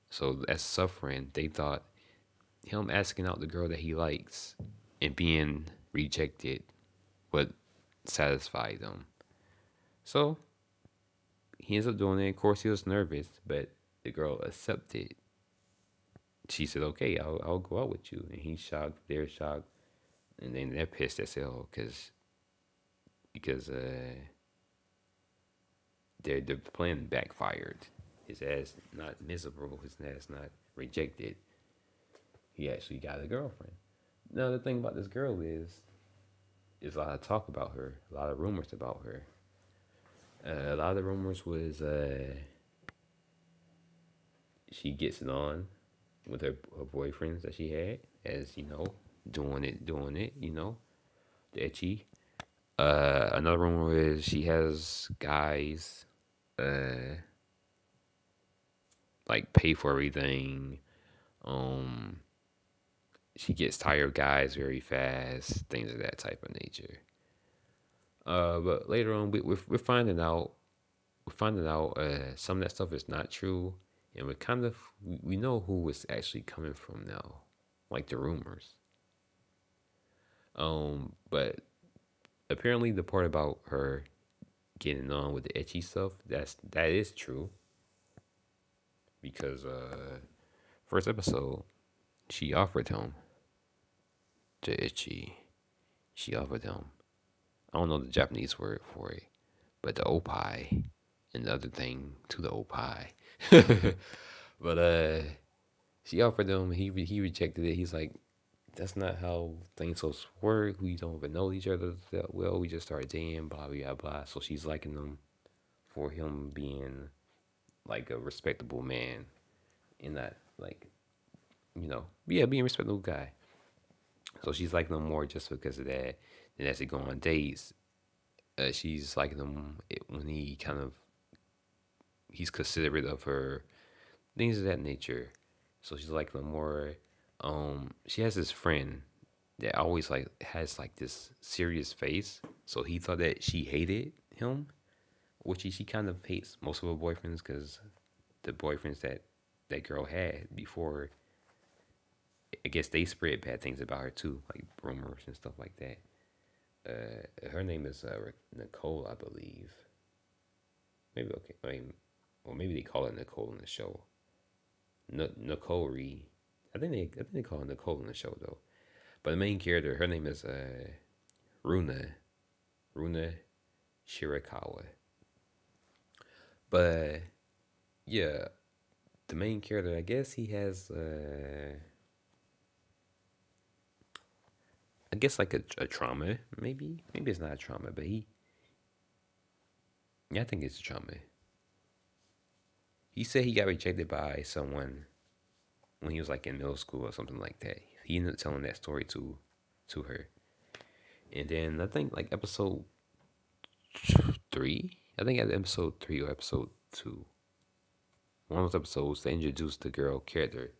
So as suffering, they thought him asking out the girl that he likes and being rejected would satisfy them. So he ends up doing it. Of course, he was nervous, but the girl accepted. She said, "Okay, I'll go out with you." And he's shocked. They're shocked, and then they're pissed as hell because their plan backfired. His ass not miserable. His ass not rejected. He actually got a girlfriend. Now the thing about this girl is a lot of talk about her, a lot of rumors about her. A lot of the rumors was she gets it on with her boyfriends that she had, as doing it, the etchy. Another rumor is she has guys uh like pay for everything. Um, she gets tired of guys very fast, things of that type of nature. But later on, we're finding out some of that stuff is not true, and we know who it's actually coming from now, like the rumors. But apparently the part about her getting on with the etchy stuff, that is true because first episode she offered him the etchy. She offered him, I don't know the Japanese word for it, but the opai and the other thing to the opai. But she offered him. He rejected it. He's like, that's not how things supposed to work. We don't even know each other that well. We just started dating. Blah blah blah. So she's liking him for him being like a respectable man and not like yeah, being a respectable guy. So she's liking him more just because of that. And as they go on dates, she's liking him when he's considerate of her, things of that nature. So she's liking him more. She has this friend that always like has like this serious face. So he thought that she hated him, which she kind of hates most of her boyfriends because the boyfriends that girl had before, I guess they spread bad things about her too, like rumors and stuff like that. Her name is Nicole, I believe. Maybe okay. I mean, or maybe they call it Nicole in the show. Nicole Reed. I think they call her Nicole in the show though. But the main character, her name is Runa Shirakawa. But yeah, the main character, I guess he has I guess like a trauma, maybe it's not a trauma, but yeah, I think it's a trauma. He said he got rejected by someone when he was like in middle school or something like that. He ended up telling that story to her, and then I think like episode 3, I think at episode 3 or episode 2, one of those episodes they introduced the girl character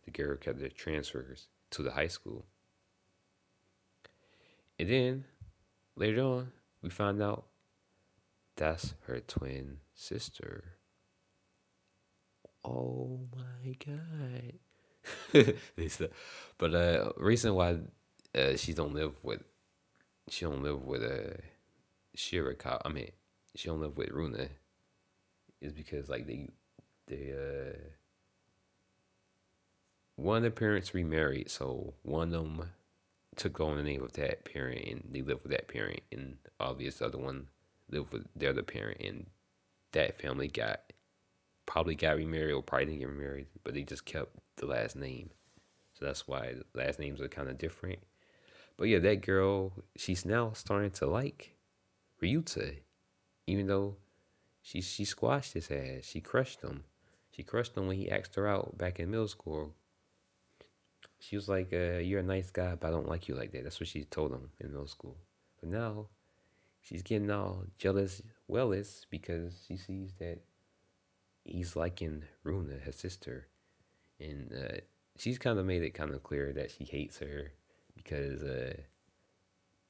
transfers to the high school, and then later on we found out that's her twin sister. Oh my god! But reason why she don't live with Shirakawa. I mean, she don't live with Runa is because like they one of the parents remarried, so one of them took on the name of that parent and they live with that parent, and obvious other one lived with the other parent, and that family probably got remarried or probably didn't get remarried, but they just kept the last name. So that's why the last names are kind of different. But yeah, that girl, she's now starting to like Ryuta, even though she squashed his ass. She crushed him. She crushed him when he asked her out back in middle school. She was like, "You're a nice guy, but I don't like you like that." That's what she told him in middle school. But now she's getting all jealous, wellis, because she sees that he's liking Runa, her sister, and she's kind of made it kind of clear that she hates her because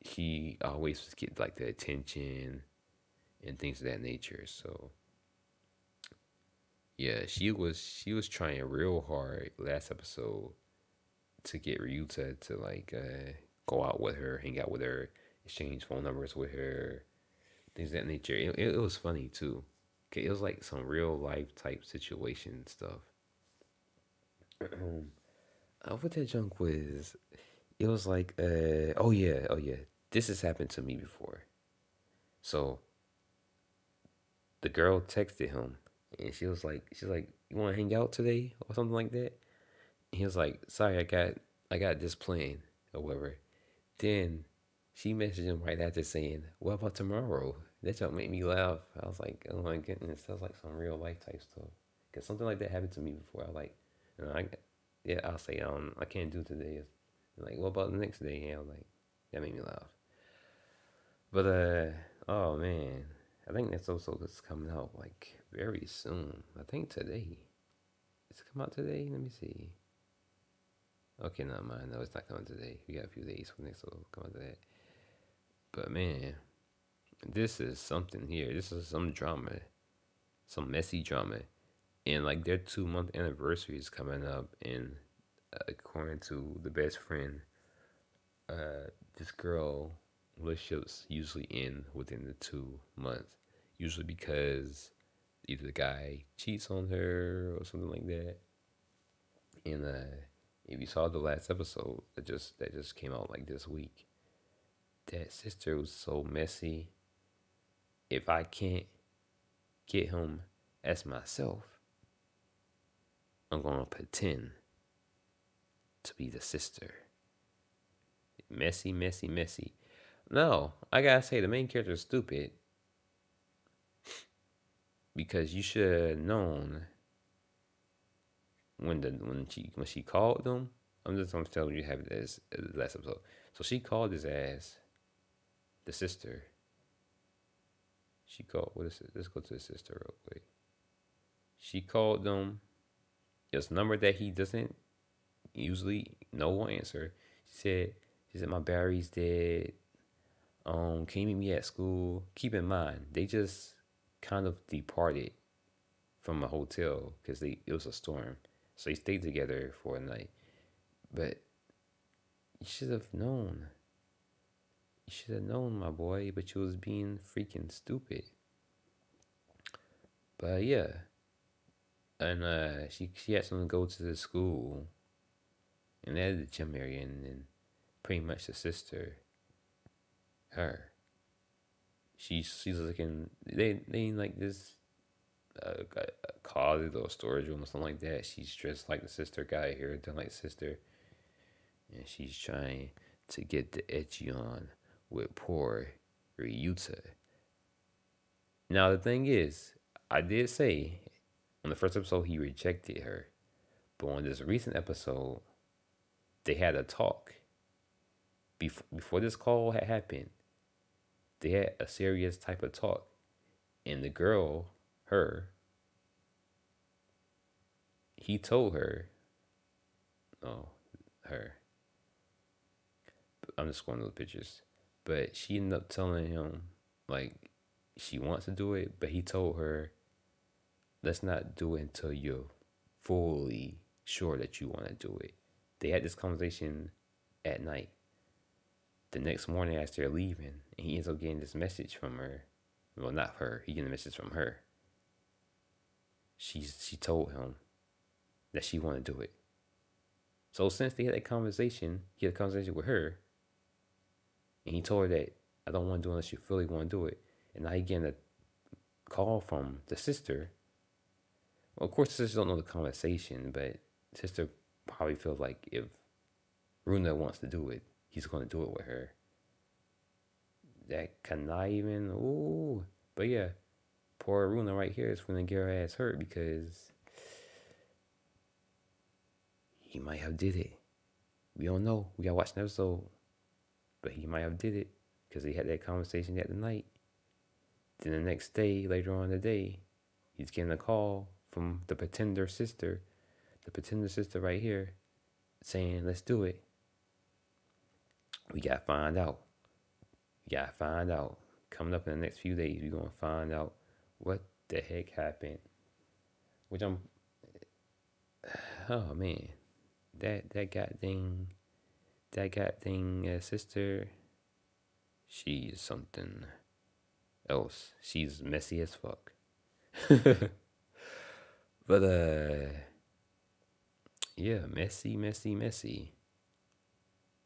she always gets like the attention and things of that nature. So yeah, she was trying real hard last episode to get Ryuta to like go out with her, hang out with her, exchange phone numbers with her, things of that nature. It was funny too. Okay, it was like some real life type situation stuff. What that junk was, it was like, oh yeah, this has happened to me before. So the girl texted him, and she's like, you want to hang out today or something like that. And he was like, sorry, I got this plan or whatever. Then she messaged him right after saying, what about tomorrow? That junk made me laugh. I was like, oh my goodness, that's like some real life type stuff. Cause something like that happened to me before. I like, you know, yeah, I'll say, I can't do today. Like, what about the next day? And I was like, that made me laugh. But oh man, I think that's also is coming out like very soon. I think today. It's come out today. Let me see. Okay, not mine. No, it's not coming today. We got a few days for next will come out to that. But man, this is something here. This is some drama, some messy drama, and like their 2 month anniversary is coming up, and according to the best friend, this girl relationships usually end within the 2 months, usually because either the guy cheats on her or something like that. And if you saw the last episode that just came out like this week, that sister was so messy. If I can't get him as myself, I'm gonna pretend to be the sister. Messy, messy, messy. No, I gotta say the main character is stupid because you should have known when she called them. I'm telling you have it as the last episode. So she called his ass the sister. She called what is it? Let's go to the sister real quick. She called them this number that he doesn't usually no one answer. She said my battery's dead. Can you meet me at school? Keep in mind, they just kind of departed from a hotel because they it was a storm. So they stayed together for a night. But you should have known. You should have known, my boy, but you was being freaking stupid. But yeah. And she had someone go to the school and they had the gym area and then pretty much the sister, her. She's looking they like this closet or storage room or something like that. She's dressed like the sister guy here, done like the sister, and she's trying to get the edgy on with poor Ryuta. Now the thing is, I did say on the first episode he rejected her, but on this recent episode they had a talk. Before this call had happened, they had a serious type of talk, and the girl, her, he told her, oh, her. I'm just going to the pictures, but she ended up telling him like she wants to do it, but he told her, let's not do it until you're fully sure that you want to do it. They had this conversation at night. The next morning, as they're leaving, and he ends up getting this message from her. Well, not her. He getting a message from her. She told him that she wanted to do it. So since they had that conversation, he had a conversation with her, and he told her that I don't want to do it unless you fully want to do it. And now he getting a call from the sister. Well, of course, the sister don't know the conversation, but the sister probably feels like if Runa wants to do it, he's going to do it with her. That conniving, ooh. But yeah, poor Runa right here is going to get her ass hurt because he might have did it. We don't know. We got to watch an episode. But he might have did it because he had that conversation at the night. Then the next day, later on in the day, he's getting a call from the pretender sister right here, saying, let's do it. We got to find out. We got to find out. Coming up in the next few days, we're going to find out what the heck happened. Which I'm, oh man, that sister, she's something else. She's messy as fuck. But yeah, messy.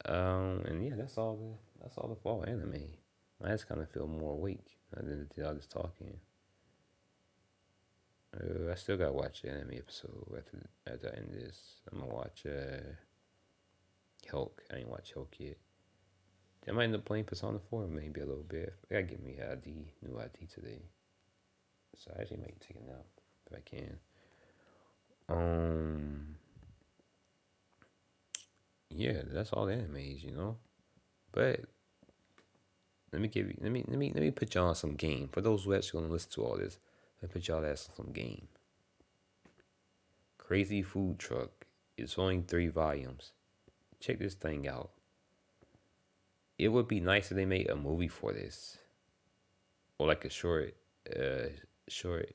And yeah, that's all the fall anime. I just kind of feel more awake than all this talking. I still gotta watch the anime episode after I end this. I'm gonna watch Hulk. I ain't watch Hulk yet. I might end up playing Persona 4 maybe a little bit. I gotta get me new ID today. So I actually might take a nap if I can. Yeah, that's all the animes, But let me put y'all on some game. For those who actually gonna listen to all this, let me put y'all on some game. Crazy Food Truck. It's only 3 volumes. Check this thing out. It would be nice if they made a movie for this, or like a short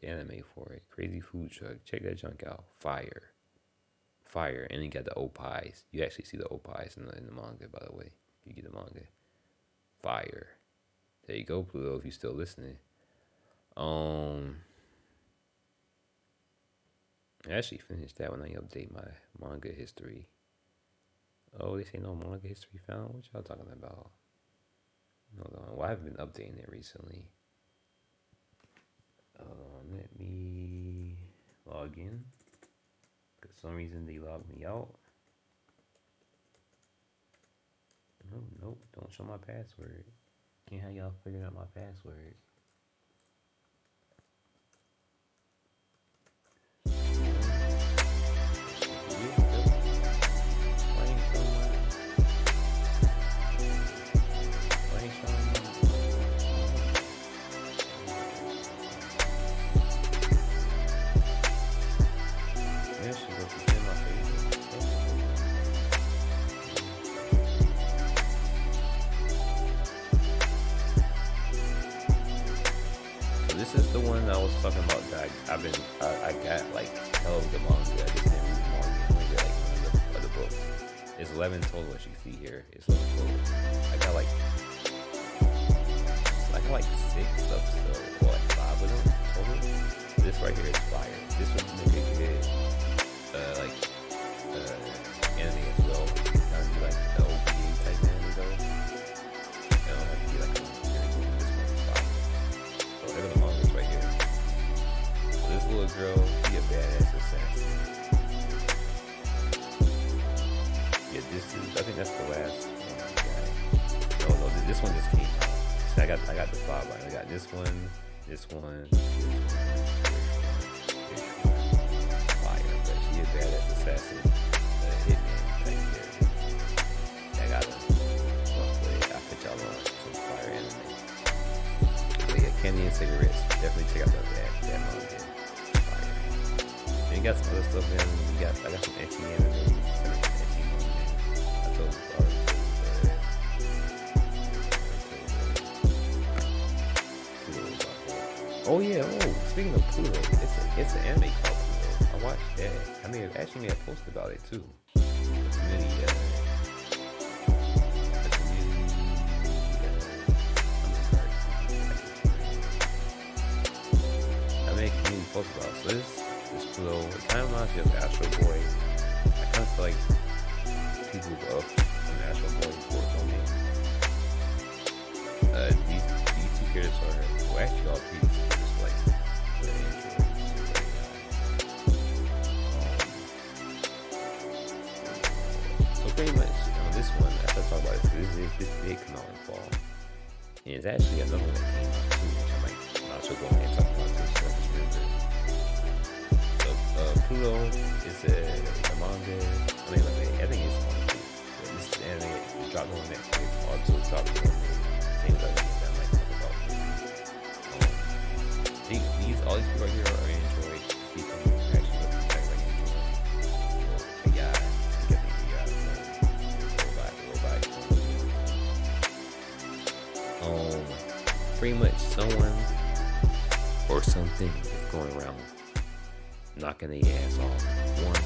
anime for it. Crazy Food Truck. Check that junk out. Fire, and you got the opais. You actually see the opais in the manga, by the way. If you get the manga, fire. There you go, Pluto. If you're still listening. I actually finished that when I update my manga history. Oh, they say no manga history found. What y'all talking about? Hold on. Well, I haven't been updating it recently. Let me log in. For some reason they logged me out. Nope, don't show my password. Can't have y'all figure out my password. Talking about that I got like hell of the manga. I just didn't read the manga. I only read like one of the other books. It's 11 total, as you can see here. It's 11 total. I got like 6 episodes, or like 5 of them total. This right here is fire. This would make a good anime as well. Kind of be like the OVA type anime though. I don't have to be like a series. This one's fire. So look at the mangas right here. This little girl, she a badass assassin. Yeah, I think that's the last one. No, this one just came out. So I got the 5 line. I got this one. Fire, but she a badass assassin. Hitman type character. I got I put y'all on some fire anime. But yeah, Candy and Cigarettes. Definitely check out that manga. You got some other stuff in. I got some ecchi anime. I told you Oh yeah. Speaking of Pluto, it's an anime called Pluto. I watched that. I actually made a post about it too. It's really I made a community post about it. So this Pluto, it kind of reminds me of Astro Boy. I kind of feel like people go up from Astro Boy work on me. These 2 characters are actually all pretty just like the androids. So pretty much on this one, after I talk about it, this did come out in fall. And it's actually another one that came out too, which I might also go ahead and talk about too, so I just remember. Pluto is a manga. I think it's on too. This is anime. It dropped on Netflix. Also dropped on same level that I might talk about. All these people right here are Android people who actually look like Android. AI. You get the robot. Pretty much someone or something is going around knocking their ass off one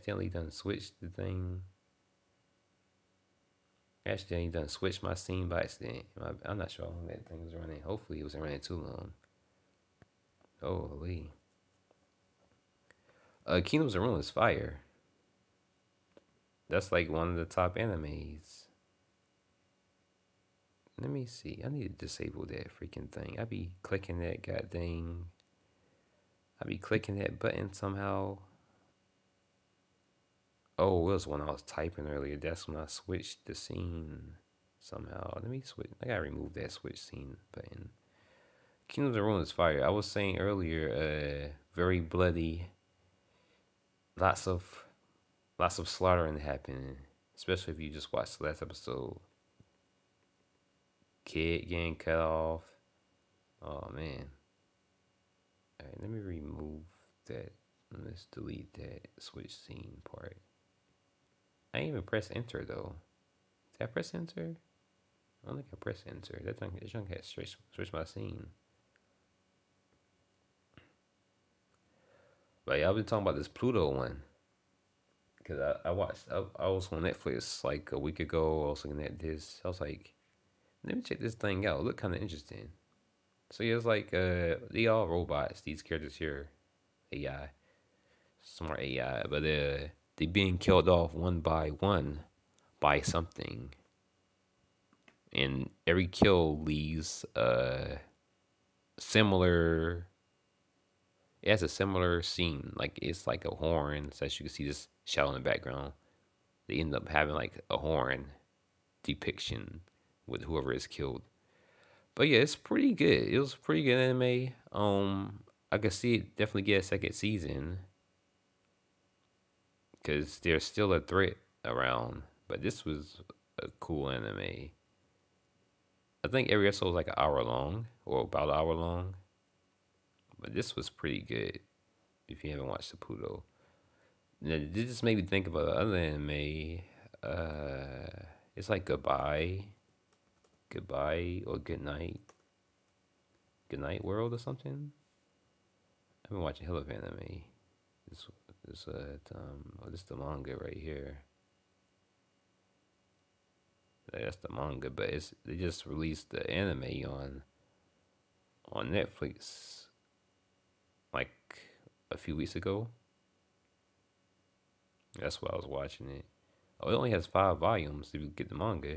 accidentally done switched the thing. Accidentally done switched my scene by accident. I'm not sure how long that thing was running. Hopefully it wasn't running too long. Holy. Kingdoms of Ruin is fire. That's like one of the top animes. Let me see. I need to disable that freaking thing. I be clicking that goddamn. I be clicking that button somehow. Oh, it was when I was typing earlier. That's when I switched the scene somehow. Let me switch. I gotta remove that switch scene button. Kingdoms of Ruin is fire. I was saying earlier, very bloody. Lots of slaughtering happening. Especially if you just watched the last episode. Kid getting cut off. Oh man. Alright, let me remove that. Let's delete that switch scene part. I didn't even press enter though. Did I press enter? I don't think I pressed enter. That junk had switch my scene. But yeah, I've been talking about this Pluto one. Because I watched, I was on Netflix like a week ago. I was looking at this. I was like, let me check this thing out. It looked kind of interesting. So yeah, it's like, they all robots. These characters here, AI, smart AI. But they being killed off one by one by something. And every kill leaves similar. It has a similar scene, like it's like a horn, so as you can see this shadow in the background. They end up having like a horn depiction with whoever is killed. But yeah, it's pretty good. It was pretty good anime. I could see it definitely get a second season because there's still a threat around. But this was a cool anime. I think every episode was like an hour long or about an hour long. But this was pretty good if you haven't watched the Pluto. Now, this just made me think about the other anime. It's like Goodbye or Good Night World or something. I've been watching hell of anime. This this is the manga right here. That's the manga, but they just released the anime on Netflix like a few weeks ago. That's why I was watching it. Oh, it only has 5 volumes if you get the manga.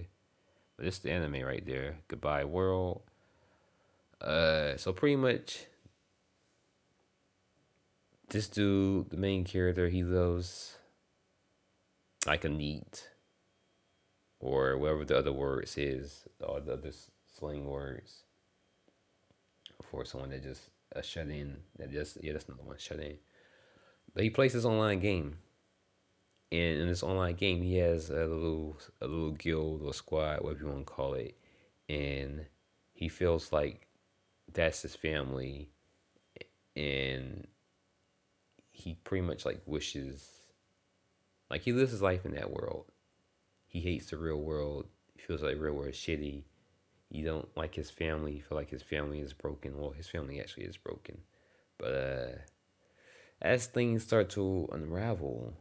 But it's the anime right there. Goodbye World. So pretty much this dude, the main character, he loves like a neat or whatever the other words is, all the other slang words for someone that just a shut in. That just yeah, that's another one shut in. But he plays this online game, and in this online game, he has a little guild or squad, whatever you want to call it, and he feels like that's his family, and he pretty much like wishes like he lives his life in that world. He hates the real world. He feels like the real world is shitty. You don't like his family. You feel like his family is broken. Well, his family actually is broken. But as things start to unravel,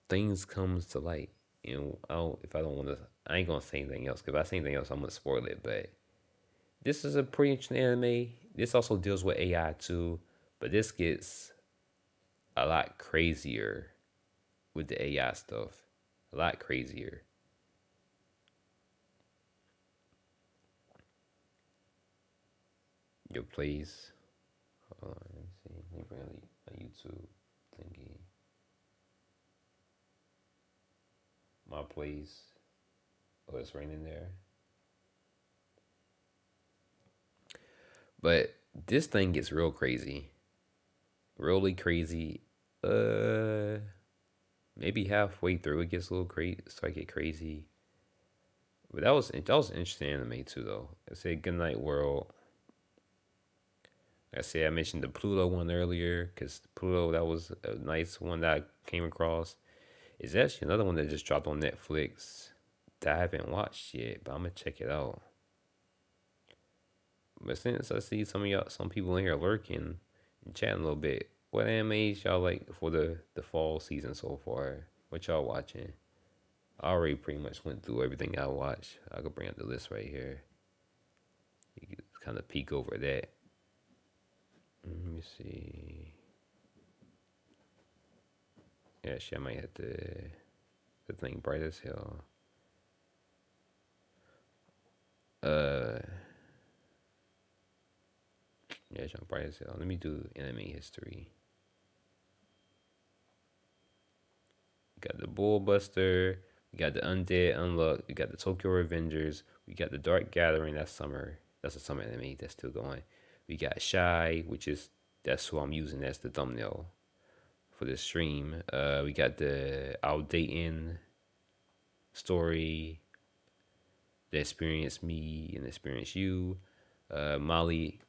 things comes to light. You know, if I don't want to, I ain't gonna say anything else. Because if I say anything else, I'm gonna spoil it. But this is a pretty interesting anime. This also deals with AI too, but this gets a lot crazier with the AI stuff. A lot crazier. Yo, please. Hold on, let me see. Let me bring a YouTube thingy. My place. Oh, it's raining there. But this thing gets real crazy. Really crazy. Uh, Maybe halfway through it gets a little crazy. Start to get crazy. But that was an interesting anime too, though. I said Goodnight World. I said I mentioned the Pluto one earlier because Pluto that was a nice one that I came across. It's actually another one that just dropped on Netflix that I haven't watched yet, but I'm gonna check it out. But since I see some people in here lurking and chatting a little bit, What animes y'all like for the fall season so far? What y'all watching? I already pretty much went through everything I watched. I could bring up the list right here. You can kind of peek over that. Let me see. Yeah, shit, I might have to the thing bright as hell. Uh, yeah, jump bright as hell. Let me do anime history. We got the Bullbuster. We got the Undead Unluck. We got the Tokyo Revengers. We got the Dark Gathering. That's summer. That's a summer anime that's still going. We got Shy, which is that's who I'm using as the thumbnail for this stream. We got the Outdating story, the Experience Me and Experience You. Molly,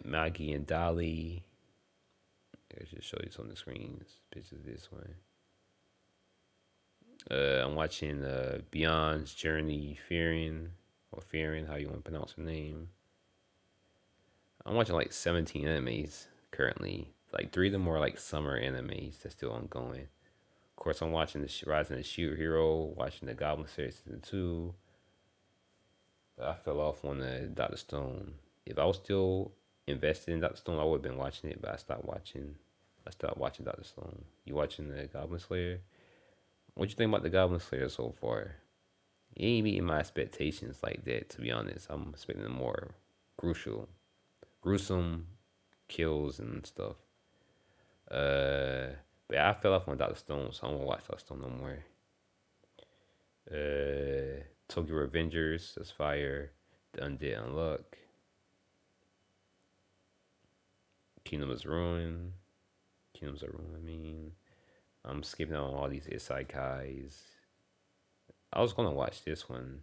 Maggie and Dolly. I should show you some of the screens pictures of this one. I'm watching Beyond's Journey, Fearing, or Fearing, how you want to pronounce her name. I'm watching like 17 animes currently. Like 3 of them are like summer animes that's still ongoing. Of course, I'm watching the Rising of Shield Hero, watching the Goblin Slayer season 2. I fell off on the Doctor Stone. If I was still invested in Doctor Stone, I would have been watching it, but I stopped watching. I stopped watching Doctor Stone. You watching the Goblin Slayer? What you think about the Goblin Slayer so far? It ain't meeting my expectations like that. To be honest, I'm expecting more gruesome kills and stuff. But I fell off on Doctor Stone, so I won't watch Doctor Stone no more. Tokyo Revengers, that's fire. The Undead Unluck. Kingdom is Ruin. Kingdoms are Ruin. I mean, I'm skipping on all these isekais. I was gonna watch this one,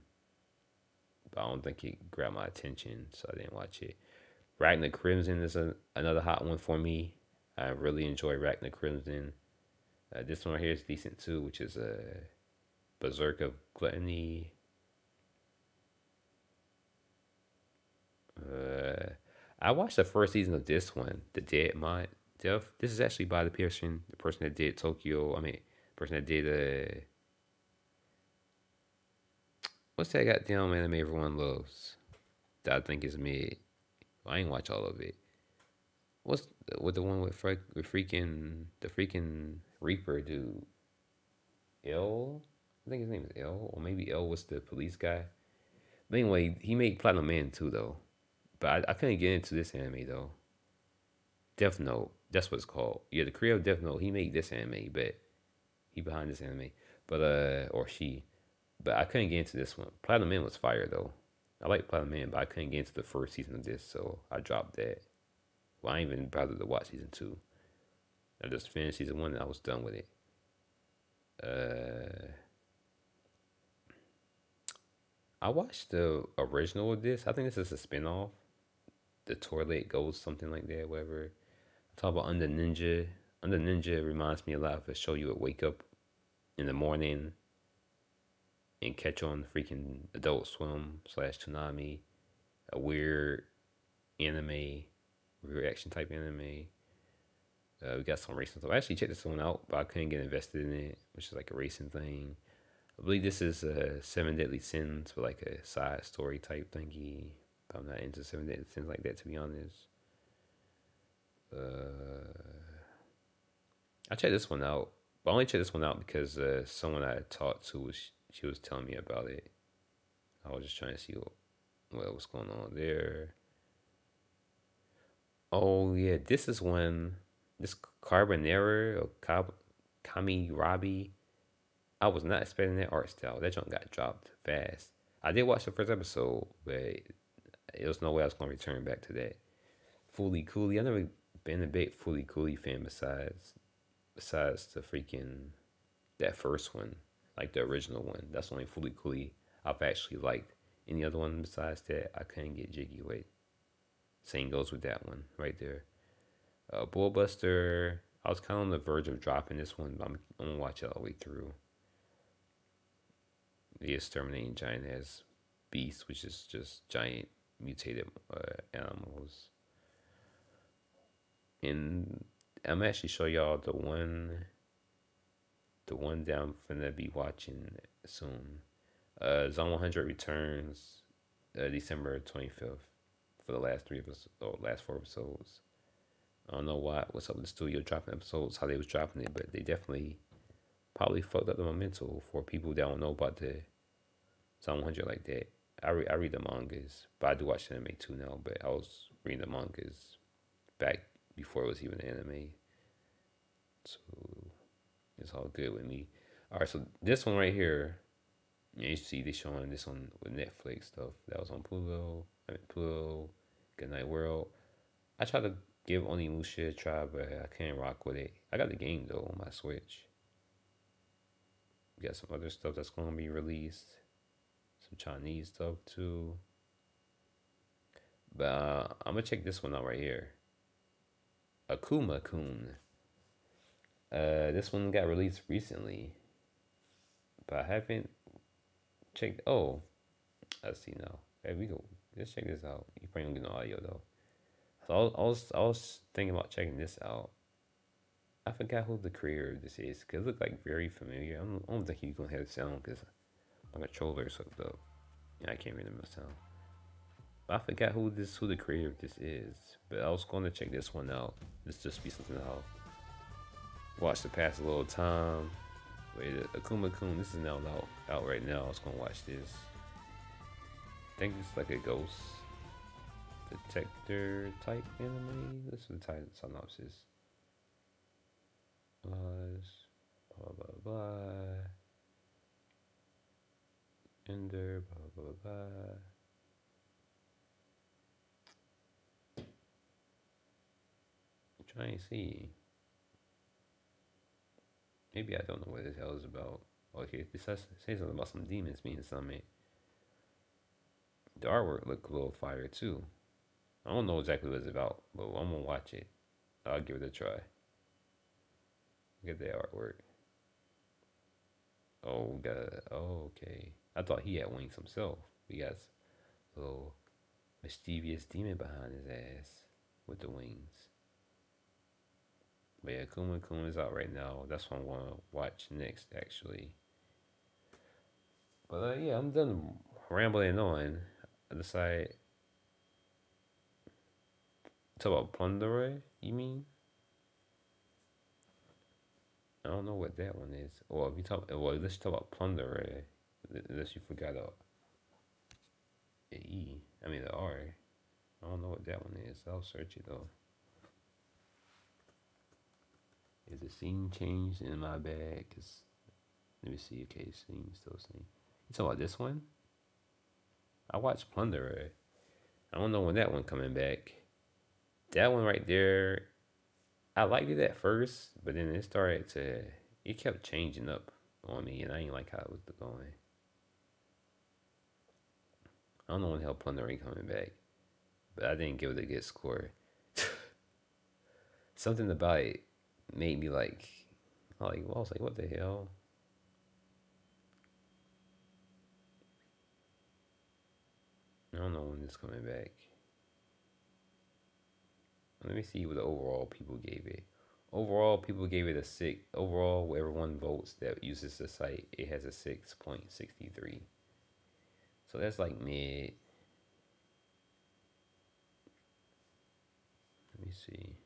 but I don't think it grabbed my attention, so I didn't watch it. Ragnar Crimson is another hot one for me. I really enjoy Ragnar Crimson. This one right here is decent too, which is a Berserk of Gluttony. I watched the first season of this one, The Dead Mind. Death. This is actually by the person that did Tokyo. I mean, person that did what's that goddamn anime everyone loves that I think is mid. Well, I ain't watch all of it. What's with the one with freaking the freaking Reaper dude? L. I think his name is L, or maybe L was the police guy. But anyway, he made Platinum Man too, though. But I couldn't get into this anime though. Death Note, that's what it's called. Yeah, the creator of Death Note, he made this anime, but he behind this anime. But or she. But I couldn't get into this one. Platinum Man was fire though. I like Platinum Man, but I couldn't get into the first season of this, so I dropped that. Well, I ain't even bothered to watch season 2. I just finished season 1 and I was done with it. Uh, I watched the original of this. I think this is a spinoff. The Toilet Goes something like that, whatever. Talk about Under Ninja. Under Ninja reminds me a lot of a show you would wake up in the morning and catch on freaking Adult Swim slash Toonami. A weird anime, weird action type anime. We got some racing stuff. I actually checked this one out, but I couldn't get invested in it, which is like a racing thing. I believe this is Seven Deadly Sins with like a side story type thingy. But I'm not into Seven Deadly Sins like that, to be honest. I checked this one out, but I only checked this one out because someone I talked to she was telling me about it. I was just trying to see what was going on there. Oh yeah, this is when this Carbonera or Kami Rabi. I was not expecting that art style. That junk got dropped fast. I did watch the first episode, but it was no way I was gonna return back to that. Fully Cooley. I've never been a big Fully Cooley fan besides the freaking that first one, like the original one. That's the only Fully Cooley I've actually liked. Any other one besides that, I couldn't get jiggy with. Same goes with that one right there. Bullbuster. I was kind of on the verge of dropping this one, but I'm gonna watch it all the way through. The Exterminating Giant has Beast, which is just giant mutated animals. And I'm actually show y'all the one that I'm finna be watching soon. Zone 100 returns December 25th for the last 3 episodes, or last 4 episodes. I don't know what's up with the studio dropping episodes, how they was dropping it, but they definitely probably fucked up the momentum for people that don't know about the Zone 100 like that. I read the mangas, but I do watch anime too now. But I was reading the mangas back before it was even anime, so it's all good with me. All right, so this one right here, yeah, you see they showing this on with Netflix stuff that was on Pluto. I mean Pluto, Good Night World. I tried to give Onimusha a try, but I can't rock with it. I got the game though on my Switch. We got some other stuff that's gonna be released, some Chinese stuff too. But I'm gonna check this one out right here. Akuma Kun. This one got released recently, but I haven't checked. Oh, I see now. Hey, we go. Let's check this out. You probably don't get no audio though. So I was thinking about checking this out. I forgot who the creator of this is because it looked like very familiar. I don't think he's gonna have the sound because my controller's hooked up. Yeah, I can't remember the sound. But I forgot who the creator of this is. But I was going to check this one out. This just be something I'll watch to pass a little time. Wait, Akuma Kun. This is now out right now. I was gonna watch this. I think it's like a ghost detector type anime. This is the title synopsis. Blah blah blah. Ender blah blah blah. I'm trying to see. Maybe I don't know what the hell is about. Okay, this says something about some demons being summoned. The artwork looked a little fire too. I don't know exactly what it's about, but I'm gonna watch it. I'll give it a try. Get the artwork. Oh, okay. I thought he had wings himself. We got a little mischievous demon behind his ass with the wings. But yeah, Kuma Kuma is out right now. That's what I'm gonna watch next, actually. But yeah, I'm done rambling on. I decided talk about Plunderer. You mean? I don't know what that one is. Or if you talk, well, let's talk about Plunderer. Unless you forgot the E. I mean the R. I don't know what that one is. I'll search it though. Is the scene changed in my bag? Cause let me see. Okay, scene still same. You talking about this one? I watched Plunderer. I don't know when that one coming back. That one right there, I liked it at first, but then it kept changing up on me, and I didn't like how it was going. I don't know when the hell Plunderer coming back, but I didn't give it a good score. Something about it made me I was like, what the hell? I don't know when it's coming back. Let me see what the overall people gave it. Overall, people gave it a 6. Overall, everyone votes that uses the site, it has a 6.63. So that's like mid. Let me see.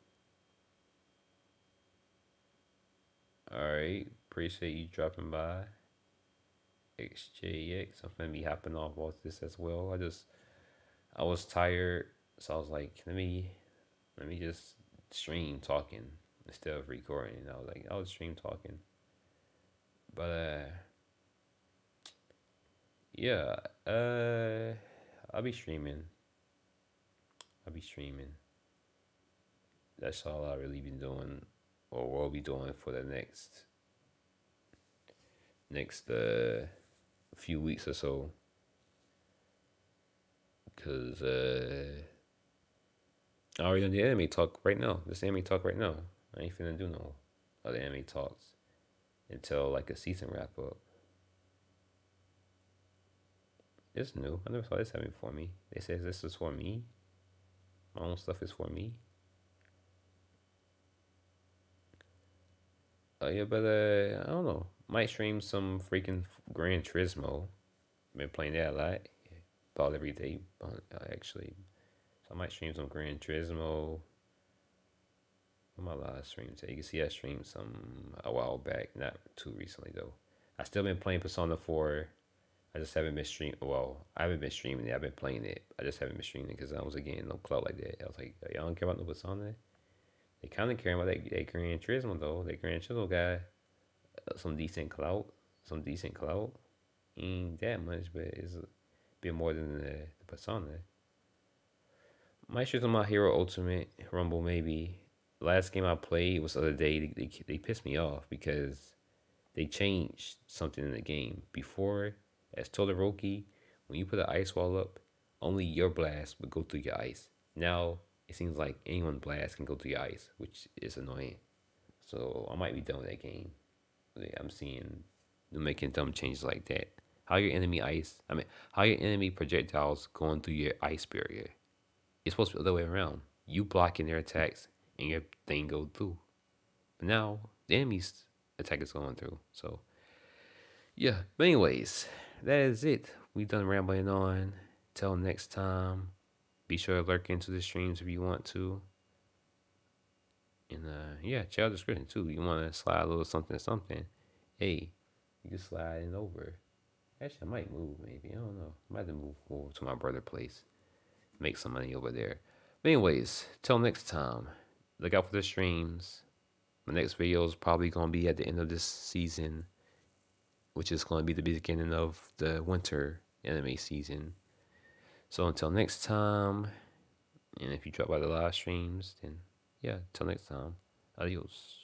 Alright, appreciate you dropping by. XJX. I'm gonna be hopping off this as well. I was tired, so I was like, let me just stream talking instead of recording. I was like, I'll stream talking. But yeah, I'll be streaming. I'll be streaming. That's all I really been doing, or will be doing for the next few weeks or so. Cause I already done the anime talk right now. This anime talk right now. I ain't finna do no other anime talks until like a season wrap up. It's new. I never saw this happen for me. They says this is for me. My own stuff is for me. Yeah, but I don't know. Might stream some freaking Gran Turismo. Been playing that a lot. About every day, actually. So I might stream some Gran Turismo. What my last stream today? You can see I streamed some a while back, not too recently though. I still been playing Persona 4. I just haven't been streaming. Well, I haven't been streaming it. I've been playing it. I just haven't been streaming it because I wasn't getting no clout like that. I was like, y'all don't care about no Persona. They kind of care about that Gran Turismo though. That Gran Turismo guy, some decent clout, some decent clout. Ain't that much, but it's a bit more than the Persona. Might shoot on my Hero Ultimate Rumble maybe. Last game I played was the other day. They pissed me off because they changed something in the game. Before, as Todoroki, when you put an ice wall up, only your blast would go through your ice. Now it seems like anyone's blast can go through your ice, which is annoying. So I might be done with that game. I'm seeing them making dumb changes like that. How your enemy ice? I mean, how your enemy projectiles going through your ice barrier? It's supposed to be the other way around. You blocking their attacks and your thing go through. But now the enemy's attack is going through. So yeah. But anyways, that is it. We done rambling on. Till next time. Be sure to lurk into the streams if you want to. And yeah, check out the description too. You want to slide a little something something. Hey, you can slide it over. Actually, I might move maybe. I don't know. I might have to move over to my brother's place. Make some money over there. But anyways, till next time. Look out for the streams. My next video is probably going to be at the end of this season, which is going to be the beginning of the winter anime season. So until next time, and if you drop by the live streams, then yeah, till next time, adios.